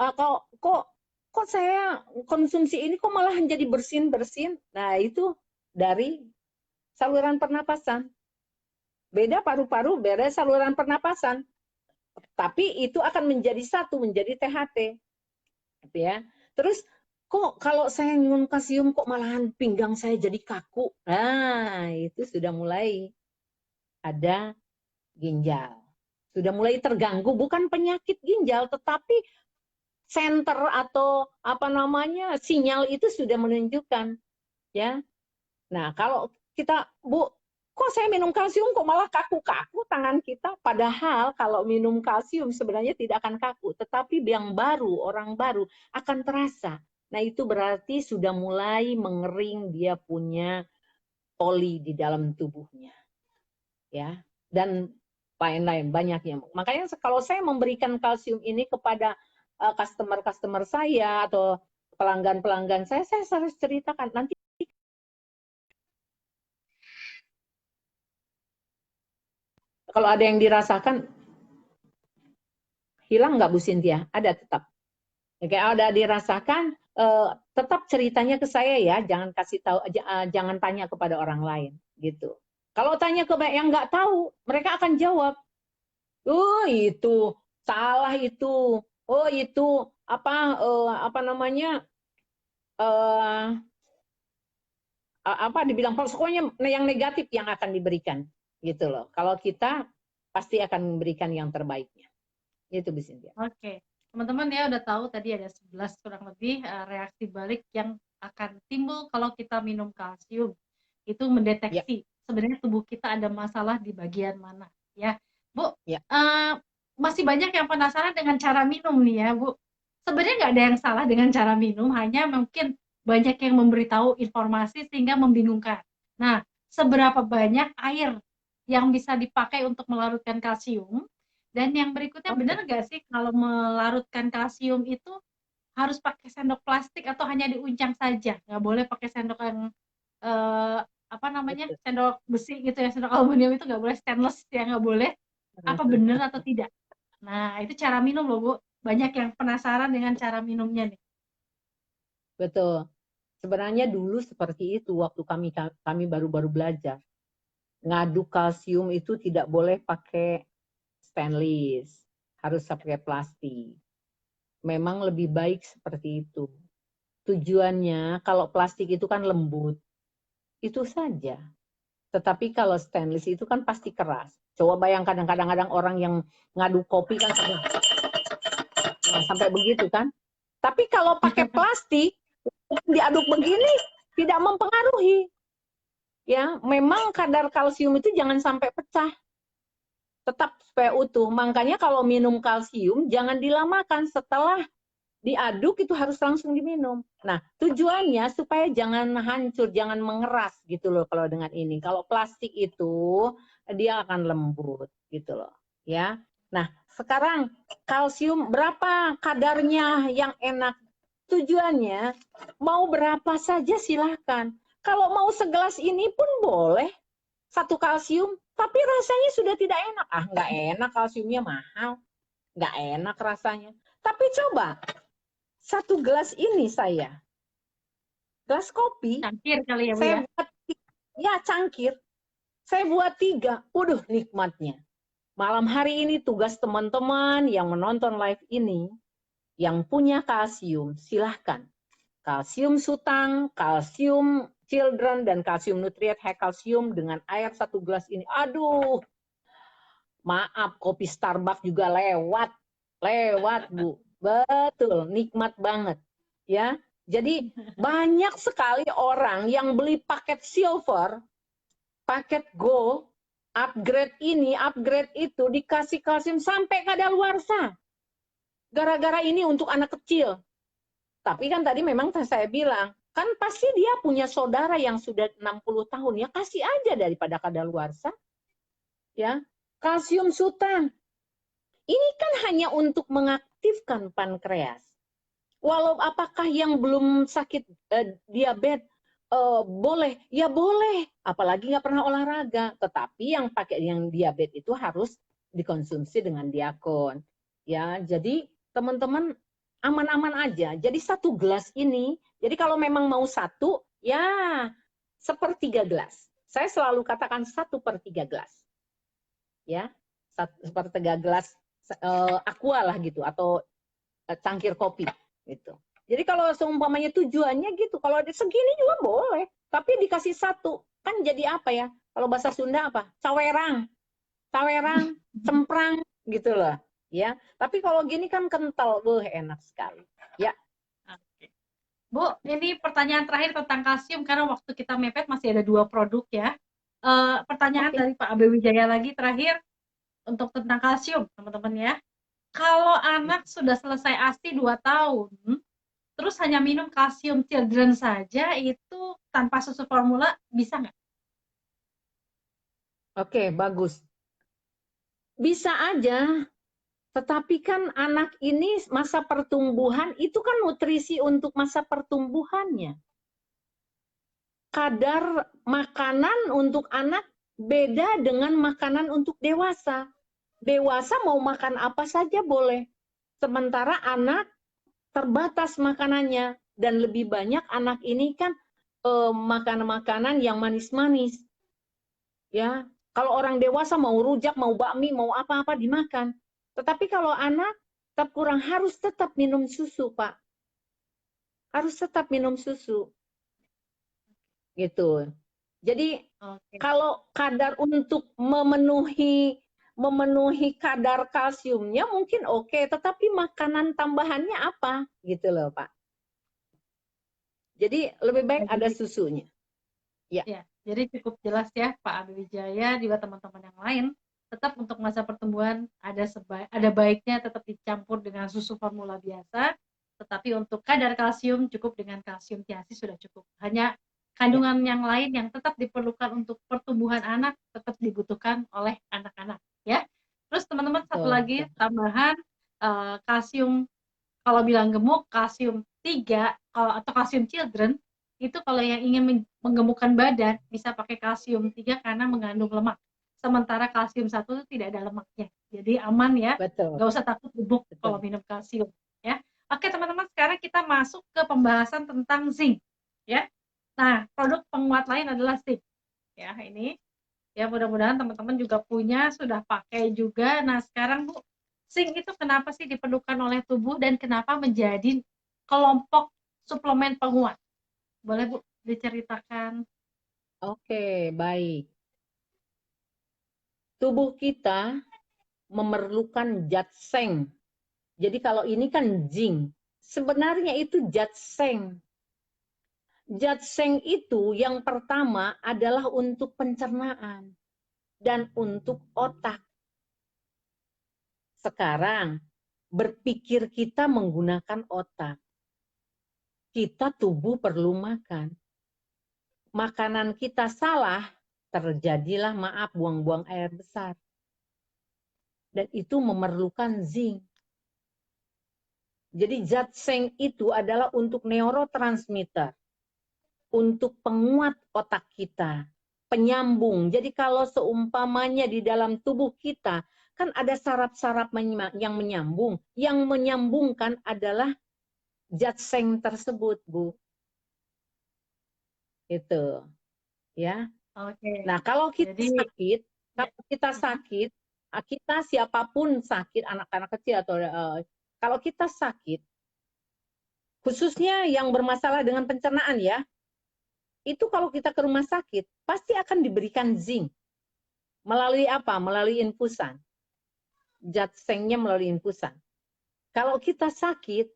kok saya konsumsi ini kok malah jadi bersin. Nah, itu dari saluran pernapasan. Beda paru-paru, beda saluran pernapasan. Tapi itu akan menjadi satu, menjadi THT. Ya. Terus kok kalau saya minum kalsium kok malahan pinggang saya jadi kaku. Nah, itu sudah mulai ada ginjal. Sudah mulai terganggu, bukan penyakit ginjal, tetapi center atau sinyal itu sudah menunjukkan, ya. Nah, kalau kita, Bu, kok saya minum kalsium kok malah kaku-kaku tangan kita, padahal kalau minum kalsium sebenarnya tidak akan kaku, tetapi yang baru, orang baru akan terasa. Nah, itu berarti sudah mulai mengering, dia punya poli di dalam tubuhnya. Ya. Dan lain-lain banyaknya. Makanya kalau saya memberikan kalsium ini kepada customer-customer saya atau pelanggan-pelanggan saya harus ceritakan nanti kalau ada yang dirasakan hilang nggak Bu Cynthia? Ada tetap. Oke, ada dirasakan tetap ceritanya ke saya ya, jangan kasih tahu, jangan tanya kepada orang lain gitu. Kalau tanya ke yang nggak tahu, mereka akan jawab, oh itu salah itu, oh itu apa namanya apa dibilang pokoknya yang negatif yang akan diberikan gitu loh. Kalau kita pasti akan memberikan yang terbaiknya. Itu Bu Cynthia. Oke, teman-teman ya udah tahu tadi ada 11 kurang lebih reaksi balik yang akan timbul kalau kita minum kalsium. Itu mendeteksi sebenarnya tubuh kita ada masalah di bagian mana ya. Bu, masih banyak yang penasaran dengan cara minum nih ya Bu. Sebenarnya nggak ada yang salah dengan cara minum, hanya mungkin banyak yang memberitahu informasi sehingga membingungkan. Nah, seberapa banyak air yang bisa dipakai untuk melarutkan kalsium? Dan yang berikutnya, benar nggak sih kalau melarutkan kalsium itu harus pakai sendok plastik atau hanya diuncang saja? Nggak boleh pakai sendok yang apa namanya, sendok besi gitu ya, sendok aluminium itu nggak boleh, stainless ya nggak boleh. Apa benar atau tidak? Nah, itu cara minum loh Bu. Banyak yang penasaran dengan cara minumnya nih. Betul. Sebenarnya dulu seperti itu waktu kami baru-baru belajar. Ngaduk kalsium itu tidak boleh pakai stainless, harus pakai plastik. Memang lebih baik seperti itu. Tujuannya kalau plastik itu kan lembut, itu saja. Tetapi kalau stainless itu kan pasti keras. Coba bayangkan kadang-kadang orang yang ngaduk kopi kan sampai begitu kan. Tapi kalau pakai plastik, diaduk begini tidak mempengaruhi. Ya, memang kadar kalsium itu jangan sampai pecah. Tetap supaya utuh. Makanya kalau minum kalsium jangan dilamakan, setelah diaduk itu harus langsung diminum. Nah, tujuannya supaya jangan hancur, jangan mengeras gitu loh kalau dengan ini. Kalau plastik itu dia akan lembut gitu loh, ya. Nah, sekarang kalsium berapa kadarnya yang enak? Tujuannya mau berapa saja silahkan. Kalau mau segelas ini pun boleh, satu kalsium, tapi rasanya sudah tidak enak. Ah, nggak enak, kalsiumnya mahal. Nggak enak rasanya. Tapi coba, satu gelas ini gelas kopi, Cangkir kali ya Bu saya ya? buat, ya cangkir, saya buat 3, waduh nikmatnya. Malam hari ini tugas teman-teman yang menonton live ini, yang punya kalsium, silahkan. Kalsium sutang, kalsium children, dan kalsium nutrient high kalsium dengan air 1 gelas ini. Aduh, maaf kopi Starbucks juga lewat Bu. Betul, nikmat banget. Ya, jadi banyak sekali orang yang beli paket silver, paket gold, upgrade ini, upgrade itu, dikasih kalsium sampai kadaluarsa. Gara-gara ini untuk anak kecil. Tapi kan tadi memang saya bilang, kan pasti dia punya saudara yang sudah 60 tahun, ya kasih aja daripada kadaluarsa. Ya, kalsium sultan. Ini kan hanya untuk mengaktifkan pankreas. Walau apakah yang belum sakit diabetes boleh? Ya boleh, apalagi nggak pernah olahraga. Tetapi yang pakai yang diabetes itu harus dikonsumsi dengan diakon. Ya, jadi teman-teman aman-aman aja. Jadi 1 gelas ini, jadi kalau memang mau 1, ya 1/3 gelas. Saya selalu katakan 1/3 gelas. Ya, 1/3 gelas aqua lah gitu, atau cangkir kopi gitu. Jadi kalau seumpamanya tujuannya gitu, kalau segini juga boleh, tapi dikasih 1, kan jadi apa ya? Kalau bahasa Sunda apa? Cawerang, cemprang gitu loh. Ya, tapi kalau gini kan kental, enak sekali. Ya. Oke. Bu, ini pertanyaan terakhir tentang kalsium karena waktu kita mepet, masih ada 2 produk ya. Pertanyaan dari Pak Abe Wijaya lagi terakhir untuk tentang kalsium, teman-teman ya. Kalau anak sudah selesai ASI 2 tahun, terus hanya minum kalsium children saja, itu tanpa susu formula bisa nggak? Oke, bagus. Bisa aja, tetapi kan anak ini masa pertumbuhan itu kan nutrisi untuk masa pertumbuhannya. Kadar makanan untuk anak beda dengan makanan untuk dewasa. Dewasa mau makan apa saja boleh. Sementara anak terbatas makanannya dan lebih banyak anak ini kan makan makanan yang manis-manis. Ya, kalau orang dewasa mau rujak, mau bakmi, mau apa-apa dimakan. Tetapi kalau anak tetap kurang, harus tetap minum susu, Pak. Harus tetap minum susu. Gitu. Jadi Oke. kalau kadar untuk memenuhi kadar kalsiumnya mungkin oke, tetapi makanan tambahannya apa? Gitu loh, Pak. Jadi lebih baik ada Jadi, susunya. Ya. ya, jadi cukup jelas ya Pak Abi Wijaya juga teman-teman yang lain, tetap untuk masa pertumbuhan ada baiknya tetap dicampur dengan susu formula biasa, tetapi untuk kadar kalsium cukup dengan kalsium tiasi sudah cukup. Hanya Ya. kandungan yang lain yang tetap diperlukan untuk pertumbuhan anak tetap dibutuhkan oleh anak-anak ya. Terus teman-teman satu Betul, lagi betul. tambahan kalsium, kalau bilang gemuk kalsium 3 atau kalsium children itu kalau yang ingin menggemukkan badan bisa pakai kalsium 3 karena mengandung lemak. Sementara kalsium 1 itu tidak ada lemaknya. Jadi aman ya. Betul, Nggak usah takut gemuk kalau betul. minum kalsium ya. Oke teman-teman, sekarang kita masuk ke pembahasan tentang zinc ya. Nah, produk penguat lain adalah zinc. Ya, ini ya mudah-mudahan teman-teman juga punya, sudah pakai juga. Nah, sekarang Bu, zinc itu kenapa sih diperlukan oleh tubuh dan kenapa menjadi kelompok suplemen penguat? Boleh Bu diceritakan? Oke, baik. Tubuh kita memerlukan ginseng. Jadi kalau ini kan zinc, sebenarnya itu ginseng. Ginseng itu yang pertama adalah untuk pencernaan dan untuk otak. Sekarang berpikir kita menggunakan otak. Kita tubuh perlu makan. Makanan kita salah, terjadilah maaf buang-buang air besar. Dan itu memerlukan zinc. Jadi ginseng itu adalah untuk neurotransmitter, untuk penguat otak kita, penyambung. Jadi kalau seumpamanya di dalam tubuh kita kan ada saraf-saraf yang menyambung. Yang menyambungkan adalah ginseng tersebut, Bu. Itu, ya. Oke. Nah, kalau kita Jadi sakit, ya. kita siapapun sakit, anak-anak kecil atau kalau kita sakit, khususnya yang bermasalah dengan pencernaan ya, itu kalau kita ke rumah sakit, pasti akan diberikan zinc. Melalui apa? Melalui infusan. Ginsengnya melalui infusan. Kalau kita sakit,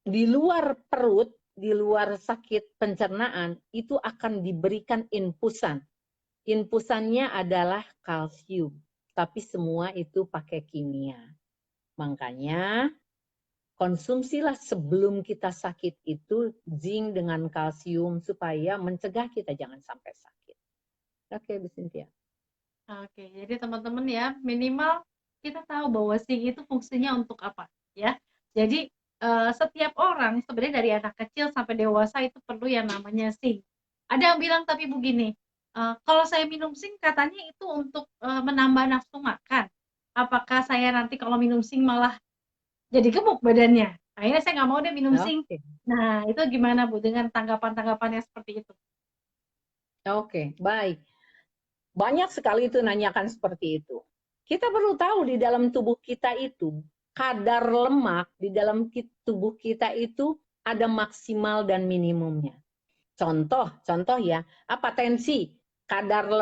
di luar perut, di luar sakit pencernaan, itu akan diberikan infusan. Infusannya adalah kalsium. Tapi semua itu pakai kimia. Makanya konsumsilah sebelum kita sakit itu zinc dengan kalsium supaya mencegah kita jangan sampai sakit. Oke, Bu Cynthia. Oke, jadi teman-teman ya, minimal kita tahu bahwa zinc itu fungsinya untuk apa, ya. Jadi setiap orang sebenarnya dari anak kecil sampai dewasa itu perlu yang namanya zinc. Ada yang bilang tapi begini, kalau saya minum zinc katanya itu untuk menambah nafsu makan. Apakah saya nanti kalau minum zinc malah jadi gemuk badannya? Akhirnya saya nggak mau deh minum zinc. Oke. Nah, itu gimana Bu dengan tanggapan-tanggapannya seperti itu? Oke, baik. Banyak sekali itu nanyakan seperti itu. Kita perlu tahu di dalam tubuh kita itu, kadar lemak di dalam tubuh kita itu ada maksimal dan minimumnya. Contoh ya, apa tensi? Kadar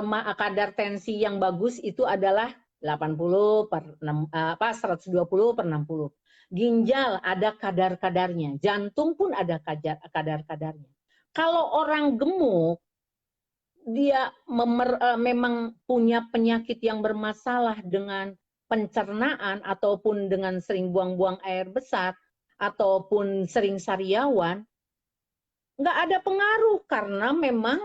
tensi yang bagus itu adalah 80 per 120 per 60. Ginjal ada kadar-kadarnya, jantung pun ada kadar-kadarnya. Kalau orang gemuk, dia memang punya penyakit yang bermasalah dengan pencernaan ataupun dengan sering buang-buang air besar ataupun sering sariawan, nggak ada pengaruh karena memang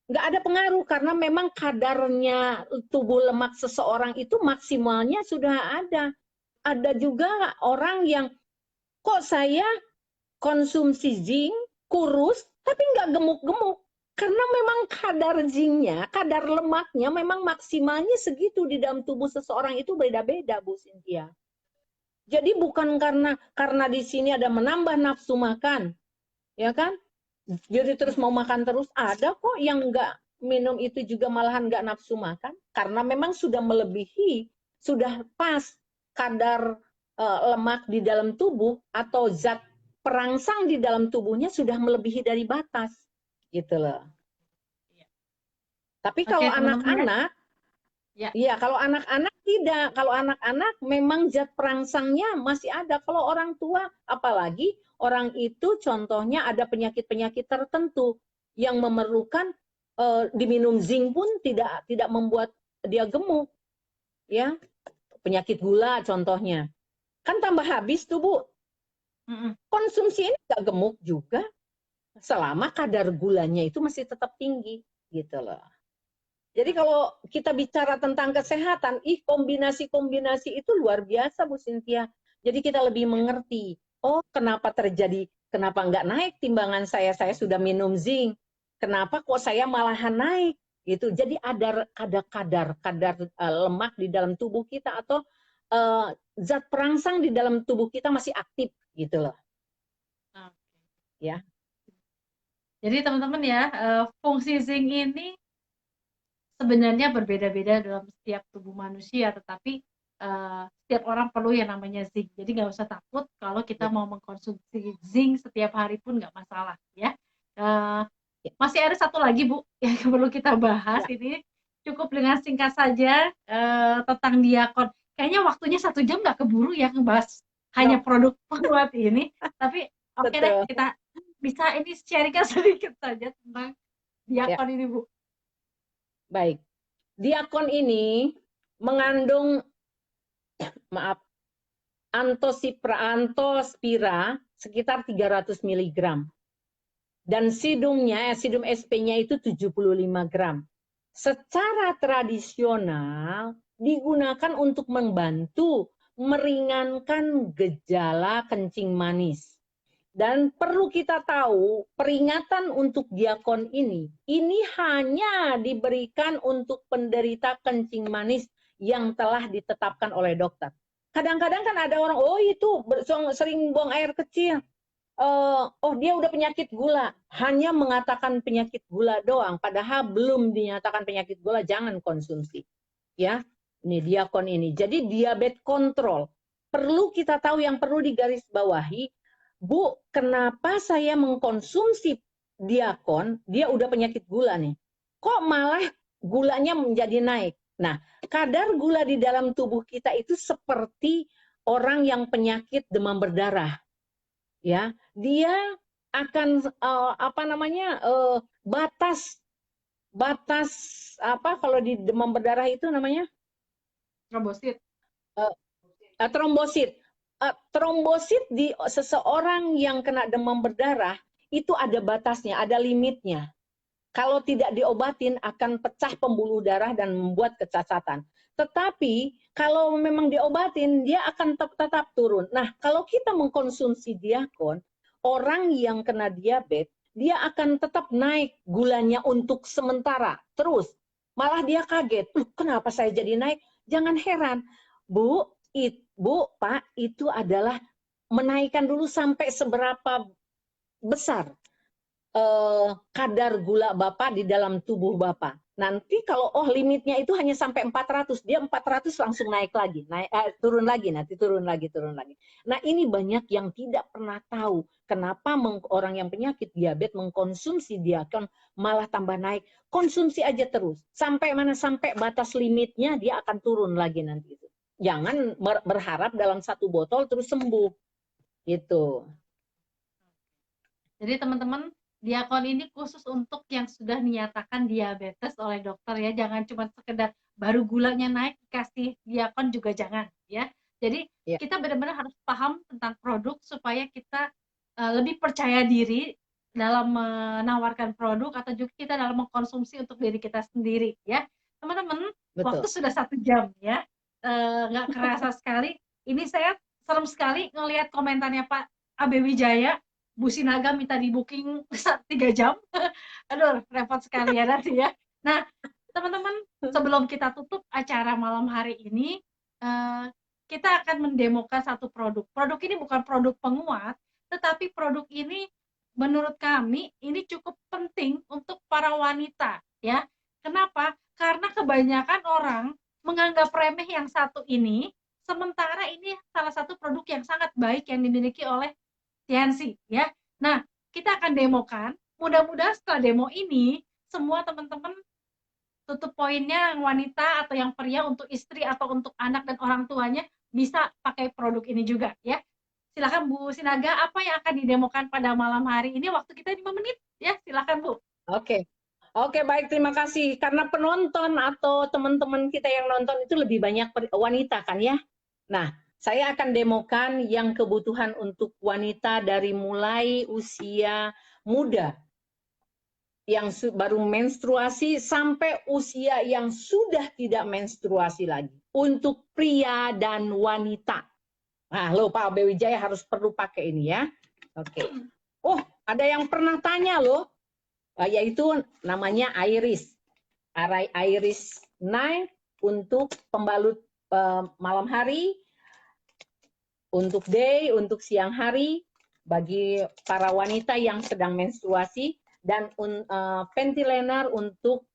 nggak ada pengaruh karena memang kadarnya tubuh lemak seseorang itu maksimalnya sudah ada. Ada juga orang yang kok saya konsumsi zinc, kurus, tapi nggak gemuk-gemuk. Karena memang kadar zincnya, kadar lemaknya memang maksimalnya segitu di dalam tubuh seseorang itu beda-beda, Bu Cynthia. Jadi bukan karena di sini ada menambah nafsu makan, ya kan? Jadi terus mau makan terus, ada kok yang nggak minum itu juga malahan nggak nafsu makan, karena memang sudah melebihi, sudah pas kadar lemak di dalam tubuh atau zat perangsang di dalam tubuhnya sudah melebihi dari batas, gitu loh. Tapi Oke, kalau teman-teman anak-anak, ya. iya, kalau anak-anak tidak. Kalau anak-anak memang zat perangsangnya masih ada. Kalau orang tua, apalagi orang itu contohnya ada penyakit-penyakit tertentu yang memerlukan diminum zinc pun tidak membuat dia gemuk, ya. Penyakit gula contohnya. Kan tambah habis tuh, Bu. Konsumsi ini nggak gemuk juga selama kadar gulanya itu masih tetap tinggi, gitu loh. Jadi kalau kita bicara tentang kesehatan, kombinasi-kombinasi itu luar biasa, Bu Cynthia. Jadi kita lebih mengerti, oh kenapa terjadi, kenapa nggak naik timbangan saya sudah minum zinc, kenapa kok saya malahan naik, gitu. Jadi ada kadar lemak di dalam tubuh kita atau zat perangsang di dalam tubuh kita masih aktif, gitu loh. Ya. Jadi teman-teman ya, fungsi zinc ini sebenarnya berbeda-beda dalam setiap tubuh manusia, tetapi setiap orang perlu yang namanya zinc. Jadi nggak usah takut kalau kita mau mengkonsumsi zinc setiap hari pun nggak masalah ya. Masih ada satu lagi Bu yang perlu kita bahas, ini cukup dengan singkat saja tentang Diakon. Kayaknya waktunya 1 jam nggak keburu ya ngebahas hanya produk penguat ini, tapi oke deh, kita bisa ini sharingkan sedikit saja tentang Diakon ini Bu. Baik, Diakon ini mengandung antospira sekitar 300 mg. Dan sidum SP-nya itu 75 gram. Secara tradisional digunakan untuk membantu meringankan gejala kencing manis. Dan perlu kita tahu, peringatan untuk Diakon ini hanya diberikan untuk penderita kencing manis yang telah ditetapkan oleh dokter. Kadang-kadang kan ada orang, oh itu sering buang air kecil, oh dia udah penyakit gula, hanya mengatakan penyakit gula doang, padahal belum dinyatakan penyakit gula, jangan konsumsi. Ya, ini Diakon ini. Jadi diabetes kontrol. Perlu kita tahu, yang perlu digarisbawahi, Bu, kenapa saya mengkonsumsi Diakon, dia udah penyakit gula nih. Kok malah gulanya menjadi naik? Nah, kadar gula di dalam tubuh kita itu seperti orang yang penyakit demam berdarah. Ya, dia akan batas apa kalau di demam berdarah itu namanya? Trombosit. Trombosit. Trombosit di seseorang yang kena demam berdarah itu ada batasnya, ada limitnya. Kalau tidak diobatin akan pecah pembuluh darah dan membuat kecacatan. Tetapi kalau memang diobatin dia akan tetap turun. Nah, kalau kita mengkonsumsi Diakon, orang yang kena diabetes dia akan tetap naik gulanya untuk sementara. Terus malah dia kaget, kenapa saya jadi naik? Jangan heran, Bu, Pak, itu adalah menaikkan dulu sampai seberapa besar kadar gula Bapak di dalam tubuh Bapak. Nanti kalau limitnya itu hanya sampai 400, dia 400 langsung naik lagi, turun lagi, nanti turun lagi. Nah, ini banyak yang tidak pernah tahu kenapa orang yang penyakit diabetes mengkonsumsi Diakon malah tambah naik. Konsumsi aja terus, sampai mana, sampai batas limitnya dia akan turun lagi nanti itu. Jangan berharap dalam 1 botol terus sembuh. Gitu. Jadi teman-teman, Diakon ini khusus untuk yang sudah dinyatakan diabetes oleh dokter ya. Jangan cuma sekedar baru gulanya naik dikasih Diakon juga jangan ya. Jadi kita benar-benar harus paham tentang produk supaya kita lebih percaya diri dalam menawarkan produk atau juga kita dalam mengkonsumsi untuk diri kita sendiri ya. Teman-teman, waktu Betul. sudah 1 jam ya. Nggak kerasa sekali. Ini saya serem sekali ngelihat komentarnya Pak AB Wijaya, Bu Sinaga minta di booking 3 jam. Aduh, repot sekali ya nanti ya. Nah, teman-teman, sebelum kita tutup acara malam hari ini, kita akan mendemokan satu produk. Produk ini bukan produk penguat, tetapi produk ini menurut kami ini cukup penting untuk para wanita ya. Kenapa? Karena kebanyakan orang menganggap remeh yang satu ini, sementara ini salah satu produk yang sangat baik yang dimiliki oleh Tiansi ya. Nah, kita akan demokan. Mudah-mudahan setelah demo ini semua teman-teman tutup poinnya yang wanita atau yang pria untuk istri atau untuk anak dan orang tuanya bisa pakai produk ini juga ya. Silakan Bu Sinaga, apa yang akan didemokan pada malam hari ini? Waktu kita 5 menit ya, silakan Bu. Oke. Oke, baik, terima kasih. Karena penonton atau teman-teman kita yang nonton itu lebih banyak wanita kan ya. Nah, saya akan demokan yang kebutuhan untuk wanita dari mulai usia muda yang baru menstruasi sampai usia yang sudah tidak menstruasi lagi. Untuk pria dan wanita. Nah, lo Pak AB Wijaya harus perlu pakai ini ya. Oke. Oh, ada yang pernah tanya loh, yaitu namanya Iris. Iris Night untuk pembalut malam hari, untuk day, untuk siang hari, bagi para wanita yang sedang menstruasi, dan Pentiliner untuk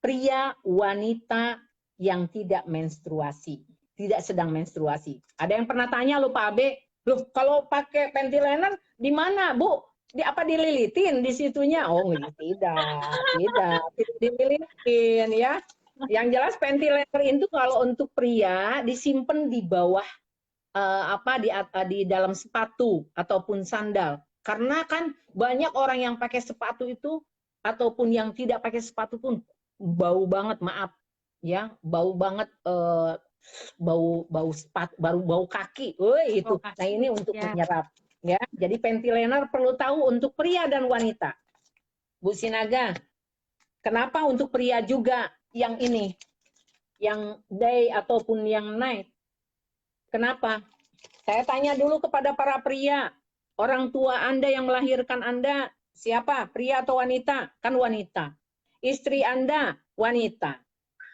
pria wanita yang tidak menstruasi, tidak sedang menstruasi. Ada yang pernah tanya loh Pak Abe, loh kalau pakai Pentiliner di mana Bu? Di apa dililitin di situnya? Oh tidak dililitin ya. Yang jelas Pentiliner itu kalau untuk pria disimpan di bawah di dalam sepatu ataupun sandal. Karena kan banyak orang yang pakai sepatu itu ataupun yang tidak pakai sepatu pun bau banget, maaf ya, bau banget, bau sepatu, bau kaki. Itu. Nah, ini untuk menyerap ya. Jadi Pentiliner perlu tahu untuk pria dan wanita. Bu Sinaga, kenapa untuk pria juga yang ini? Yang day ataupun yang night? Kenapa? Saya tanya dulu kepada para pria, orang tua Anda yang melahirkan Anda siapa? Pria atau wanita? Kan wanita. Istri Anda wanita.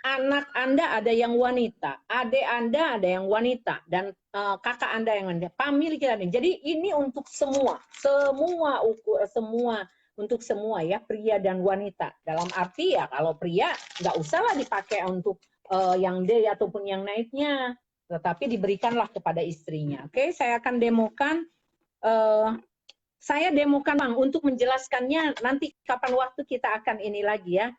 Anak Anda ada yang wanita, adik Anda ada yang wanita, dan kakak Anda yang wanita. Famili kita nih. Jadi ini untuk semua untuk semua ya, pria dan wanita. Dalam arti ya kalau pria nggak usahlah dipakai untuk yang day ataupun yang naiknya, tetapi diberikanlah kepada istrinya. Oke, saya akan demokan. Saya demokan Bang untuk menjelaskannya nanti kapan waktu kita akan ini lagi ya.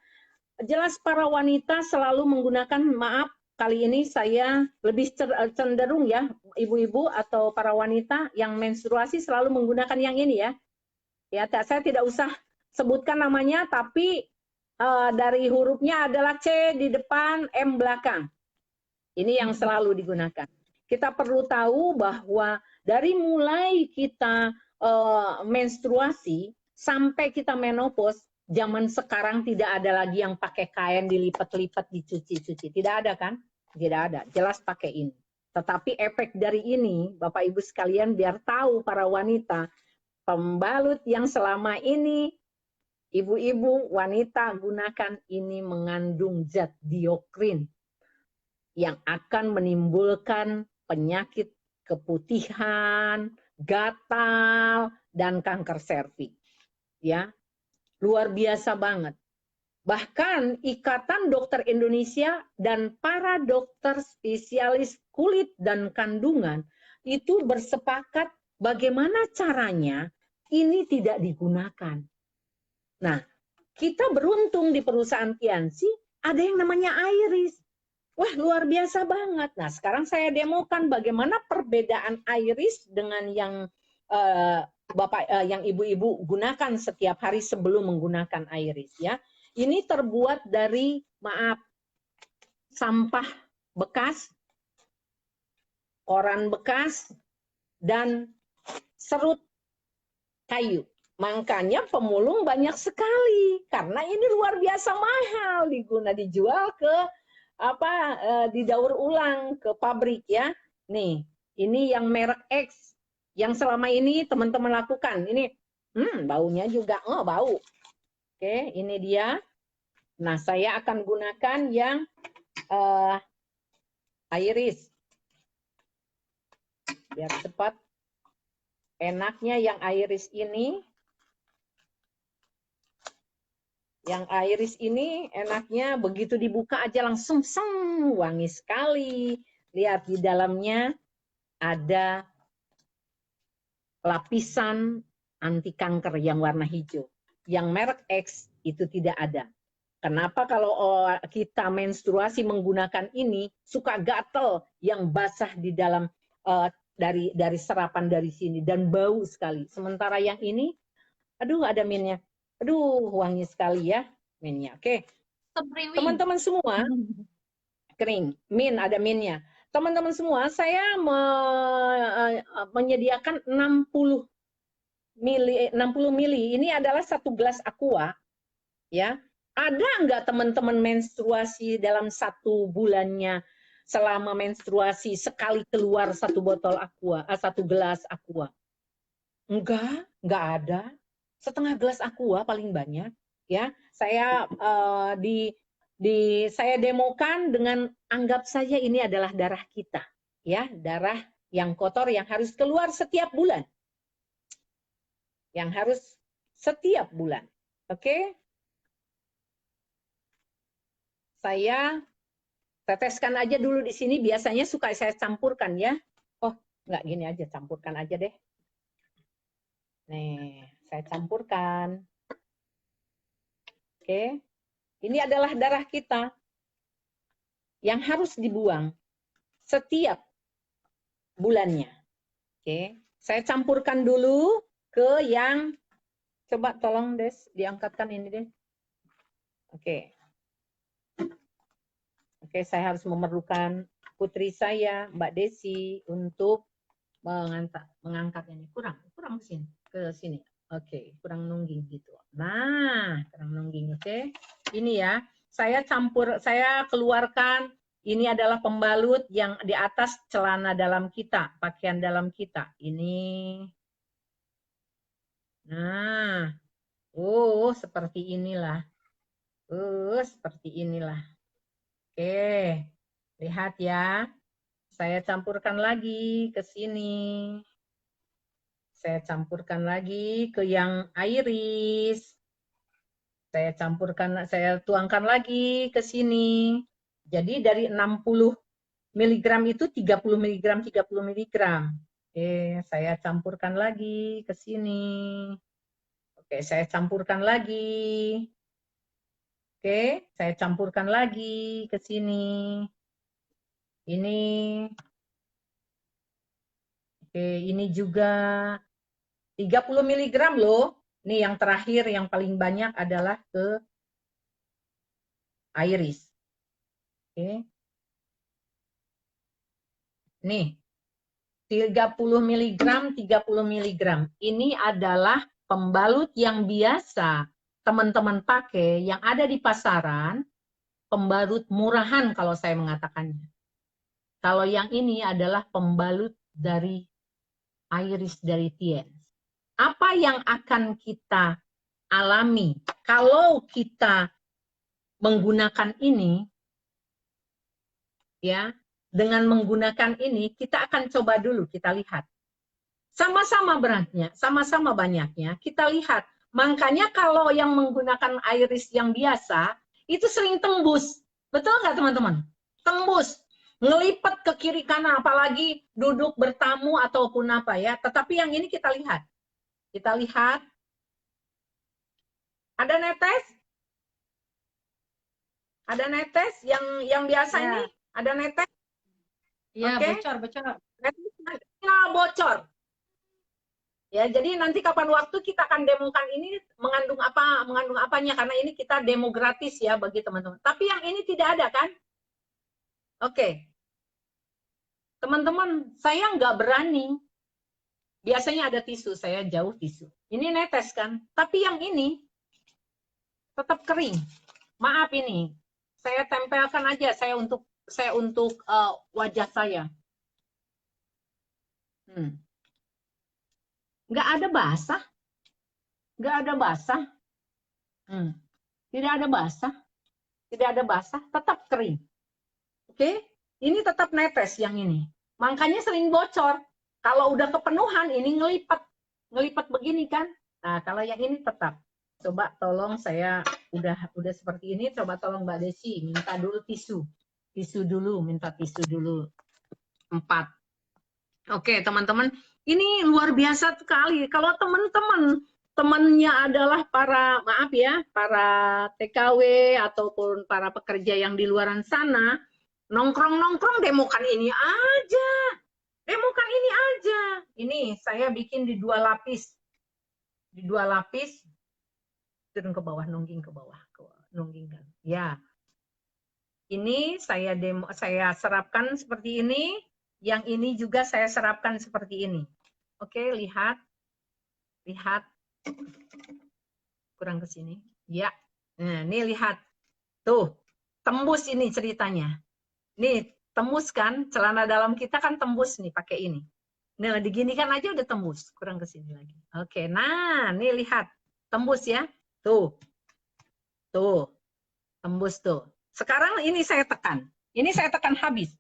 Jelas para wanita selalu menggunakan, maaf kali ini saya lebih cenderung ya, ibu-ibu atau para wanita yang menstruasi selalu menggunakan yang ini ya. Ya, saya tidak usah sebutkan namanya, tapi dari hurufnya adalah C di depan, M belakang. Ini yang selalu digunakan. Kita perlu tahu bahwa dari mulai kita menstruasi sampai kita menopause, zaman sekarang tidak ada lagi yang pakai kain dilipat-lipat, dicuci-cuci. Tidak ada kan? Tidak ada. Jelas pakai ini. Tetapi efek dari ini, Bapak Ibu sekalian, biar tahu para wanita, pembalut yang selama ini ibu-ibu wanita gunakan ini mengandung zat diokrin yang akan menimbulkan penyakit keputihan, gatal, dan kanker serviks. Ya, luar biasa banget. Bahkan Ikatan Dokter Indonesia dan para dokter spesialis kulit dan kandungan itu bersepakat bagaimana caranya ini tidak digunakan. Nah, kita beruntung di perusahaan Tiansi ada yang namanya Iris. Wah, luar biasa banget. Nah, sekarang saya demokan bagaimana perbedaan Iris dengan yang yang ibu-ibu gunakan setiap hari sebelum menggunakan Iris ya. Ini terbuat dari, maaf, sampah bekas, koran bekas, dan serut kayu. Makanya pemulung banyak sekali karena ini luar biasa mahal dijual ke didaur ulang ke pabrik ya. Nih, ini yang merek X yang selama ini teman-teman lakukan. Ini baunya juga bau. Oke, ini dia. Nah, saya akan gunakan yang iris. Biar cepat. Enaknya yang iris ini. Yang iris ini enaknya begitu dibuka aja langsung wangi sekali. Lihat di dalamnya ada lapisan anti kanker yang warna hijau. Yang merek X itu tidak ada. Kenapa kalau kita menstruasi menggunakan ini suka gatel yang basah di dalam dari serapan dari sini dan bau sekali. Sementara yang ini, aduh ada minyak. Aduh, wangi sekali ya minnya. Oke. Teman-teman semua, kering. Ada minnya. Teman-teman semua, saya menyediakan 60 mili. Ini adalah 1 gelas aqua. Ya. Ada nggak teman-teman menstruasi dalam 1 bulannya selama menstruasi sekali keluar 1 botol aqua, 1 gelas aqua? Enggak ada. Setengah gelas aqua paling banyak ya. Saya saya demokan dengan anggap saja ini adalah darah kita ya, darah yang kotor yang harus keluar setiap bulan. Yang harus setiap bulan. Oke? Saya teteskan aja dulu di sini, biasanya suka saya campurkan ya. Oh, enggak gini aja, campurkan aja deh. Nih, saya campurkan. Oke. Ini adalah darah kita yang harus dibuang setiap bulannya. Oke. Saya campurkan dulu ke yang, coba tolong Des, diangkatkan ini deh. Oke. Oke, saya harus memerlukan putri saya, Mbak Desi, untuk mengangkat ini. Kurang sini, ke sini. Oke, kurang nungging gitu. Nah, kurang nungging, oke. Ini ya, saya keluarkan, ini adalah pembalut yang di atas celana dalam kita, pakaian dalam kita. Ini. Nah, seperti inilah. Seperti inilah. Oke, lihat ya. Saya campurkan lagi ke sini. Saya campurkan lagi ke yang iris. Saya tuangkan lagi ke sini. Jadi dari 60 mg itu 30 mg, 30 mg. Oke, saya campurkan lagi ke sini. Oke, saya campurkan lagi. Oke, saya campurkan lagi ke sini. Ini. Oke, ini juga 30 mg loh. Ini yang terakhir, yang paling banyak adalah ke iris. Oke. Nih, 30 mg, 30 mg. Ini adalah pembalut yang biasa teman-teman pakai, yang ada di pasaran, pembalut murahan kalau saya mengatakannya. Kalau yang ini adalah pembalut dari iris dari Tiens. Apa yang akan kita alami kalau kita menggunakan ini, ya, dengan menggunakan ini, kita akan coba dulu, kita lihat. Sama-sama beratnya, sama-sama banyaknya, kita lihat. Makanya kalau yang menggunakan iris yang biasa, itu sering tembus. Betul nggak teman-teman? Tembus. Ngelipat ke kiri kanan, apalagi duduk bertamu ataupun apa ya. Tetapi yang ini kita lihat. Kita lihat. Ada netes? Ada netes yang biasa ya. Ini? Ada netes? Iya, okay. Bocor. Netesnya bocor. Ya, jadi nanti kapan waktu kita akan demokan ini mengandung apanya, karena ini kita demo gratis ya bagi teman-teman. Tapi yang ini tidak ada kan? Oke. Teman-teman, saya nggak berani Biasanya ada tisu, saya jauh tisu. Ini netes kan, tapi yang ini tetap kering. Maaf ini, saya tempelkan aja saya untuk wajah saya. Nggak ada basah, nggak ada basah, tidak ada basah, tidak ada basah, tetap kering. Oke, ini tetap netes yang ini. Makanya sering bocor. Kalau udah kepenuhan ini ngelipat begini kan. Nah, kalau yang ini tetap. Coba tolong saya udah seperti ini, coba tolong Mbak Desi minta dulu tisu. Tisu dulu, minta tisu dulu. 4. Oke, teman-teman, ini luar biasa sekali. Kalau temannya adalah para, maaf ya, para TKW ataupun para pekerja yang di luaran sana, nongkrong-nongkrong demokan ini aja. Demokan ini aja. Ini saya bikin di 2 lapis. Di 2 lapis. Turun ke bawah, nungging ke bawah. Nungging kan. Ya. Ini saya serapkan seperti ini. Yang ini juga saya serapkan seperti ini. Oke, lihat. Lihat. Kurang ke sini. Ya. Nah, ini lihat. Tuh, tembus ini ceritanya. Nih, tembus kan, celana dalam kita kan tembus nih pakai ini. Nah, diginikan aja udah tembus, kurang ke sini lagi. Oke, nah, nih lihat, tembus ya. Tuh. Tuh. Tembus tuh. Sekarang ini saya tekan. Ini saya tekan habis.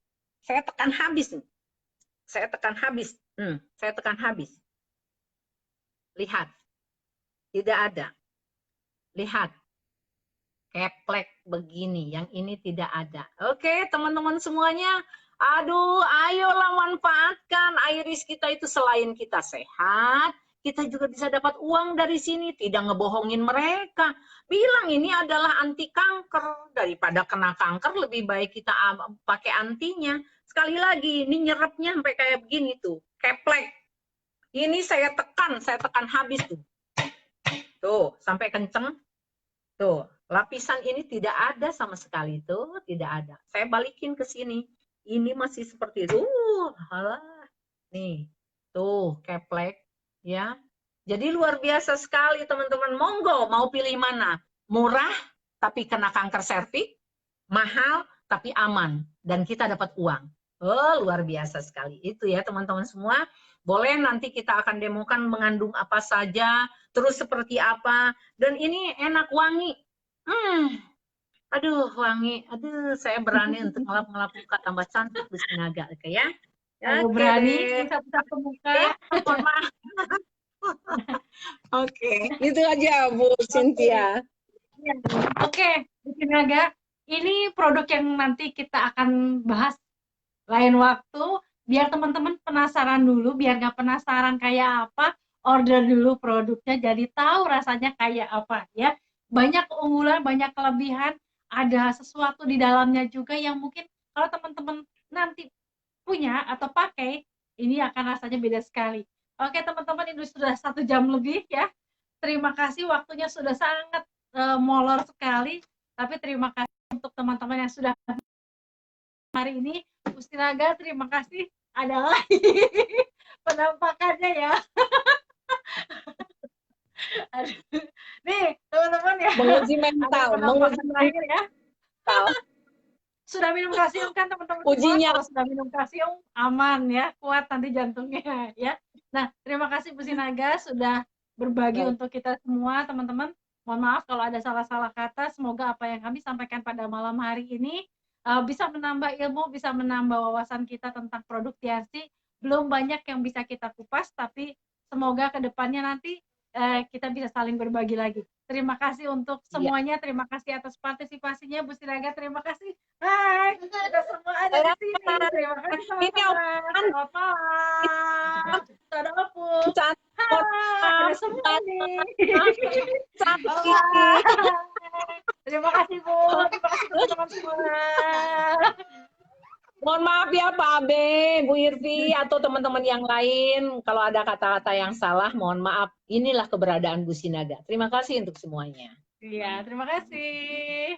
Saya tekan habis nih. Saya tekan habis. Saya tekan habis. Lihat. Tidak ada. Lihat. Keplek begini, yang ini tidak ada. Oke, teman-teman semuanya, aduh, ayolah manfaatkan iris kita itu. Selain kita sehat, kita juga bisa dapat uang dari sini, tidak ngebohongin mereka. Bilang ini adalah anti kanker, daripada kena kanker lebih baik kita pakai antinya. Sekali lagi, ini nyerapnya sampai kayak begini tuh, keplek. Ini saya tekan habis tuh. Tuh, sampai kenceng. Tuh, lapisan ini tidak ada sama sekali, tuh, tidak ada. Saya balikin ke sini. Ini masih seperti itu. Nih, tuh, keplek, ya. Jadi luar biasa sekali, teman-teman. Monggo, mau pilih mana? Murah, tapi kena kanker serviks. Mahal, tapi aman. Dan kita dapat uang. Oh, luar biasa sekali. Itu ya, teman-teman semua. Boleh nanti kita akan demokan mengandung apa saja, terus seperti apa. Dan ini enak, wangi. Aduh, wangi. Aduh, saya berani untuk ngelap-ngelap muka tambah cantik di Sinaga. Oke ya. Kalau berani, usap-usap ke muka. Oke, itu aja Bu Cynthia. Oke, Bu Sinaga. Ini produk yang nanti kita akan bahas lain waktu. Biar teman-teman penasaran dulu, biar nggak penasaran kayak apa, order dulu produknya, jadi tahu rasanya kayak apa ya. Banyak keunggulan, banyak kelebihan, ada sesuatu di dalamnya juga yang mungkin kalau teman-teman nanti punya atau pakai, ini akan rasanya beda sekali. Oke teman-teman, ini sudah 1 jam lebih ya. Terima kasih, waktunya sudah sangat molor sekali, tapi terima kasih untuk teman-teman yang sudah hari ini. Bu Sinaga, terima kasih. Ada lagi penampakannya ya. Nih, teman-teman ya. Menguji mental, menguji terakhir ya. Sudah minum kalsium kan teman-teman? Ujinya. Kalau sudah minum kalsium aman ya, kuat nanti jantungnya ya. Nah, terima kasih Bu Sinaga sudah berbagi untuk kita semua, teman-teman. Mohon maaf kalau ada salah-salah kata. Semoga apa yang kami sampaikan pada malam hari ini bisa menambah ilmu, bisa menambah wawasan kita tentang produk TRC. Belum banyak yang bisa kita kupas, tapi semoga kedepannya nanti kita bisa saling berbagi lagi. Terima kasih untuk semuanya, terima kasih atas partisipasinya Bu Sinaga, terima kasih. Hai, kita semua ada di sini. Terima kasih teman-teman. Selamat malam. Ada Opung. Hai, ada semua nih. Terima kasih Bu, terima kasih teman-teman semua. Mohon maaf ya Pak Abe, Bu Irvi, atau teman-teman yang lain. Kalau ada kata-kata yang salah, mohon maaf. Inilah keberadaan Bu Sinaga. Terima kasih untuk semuanya. Iya, terima kasih.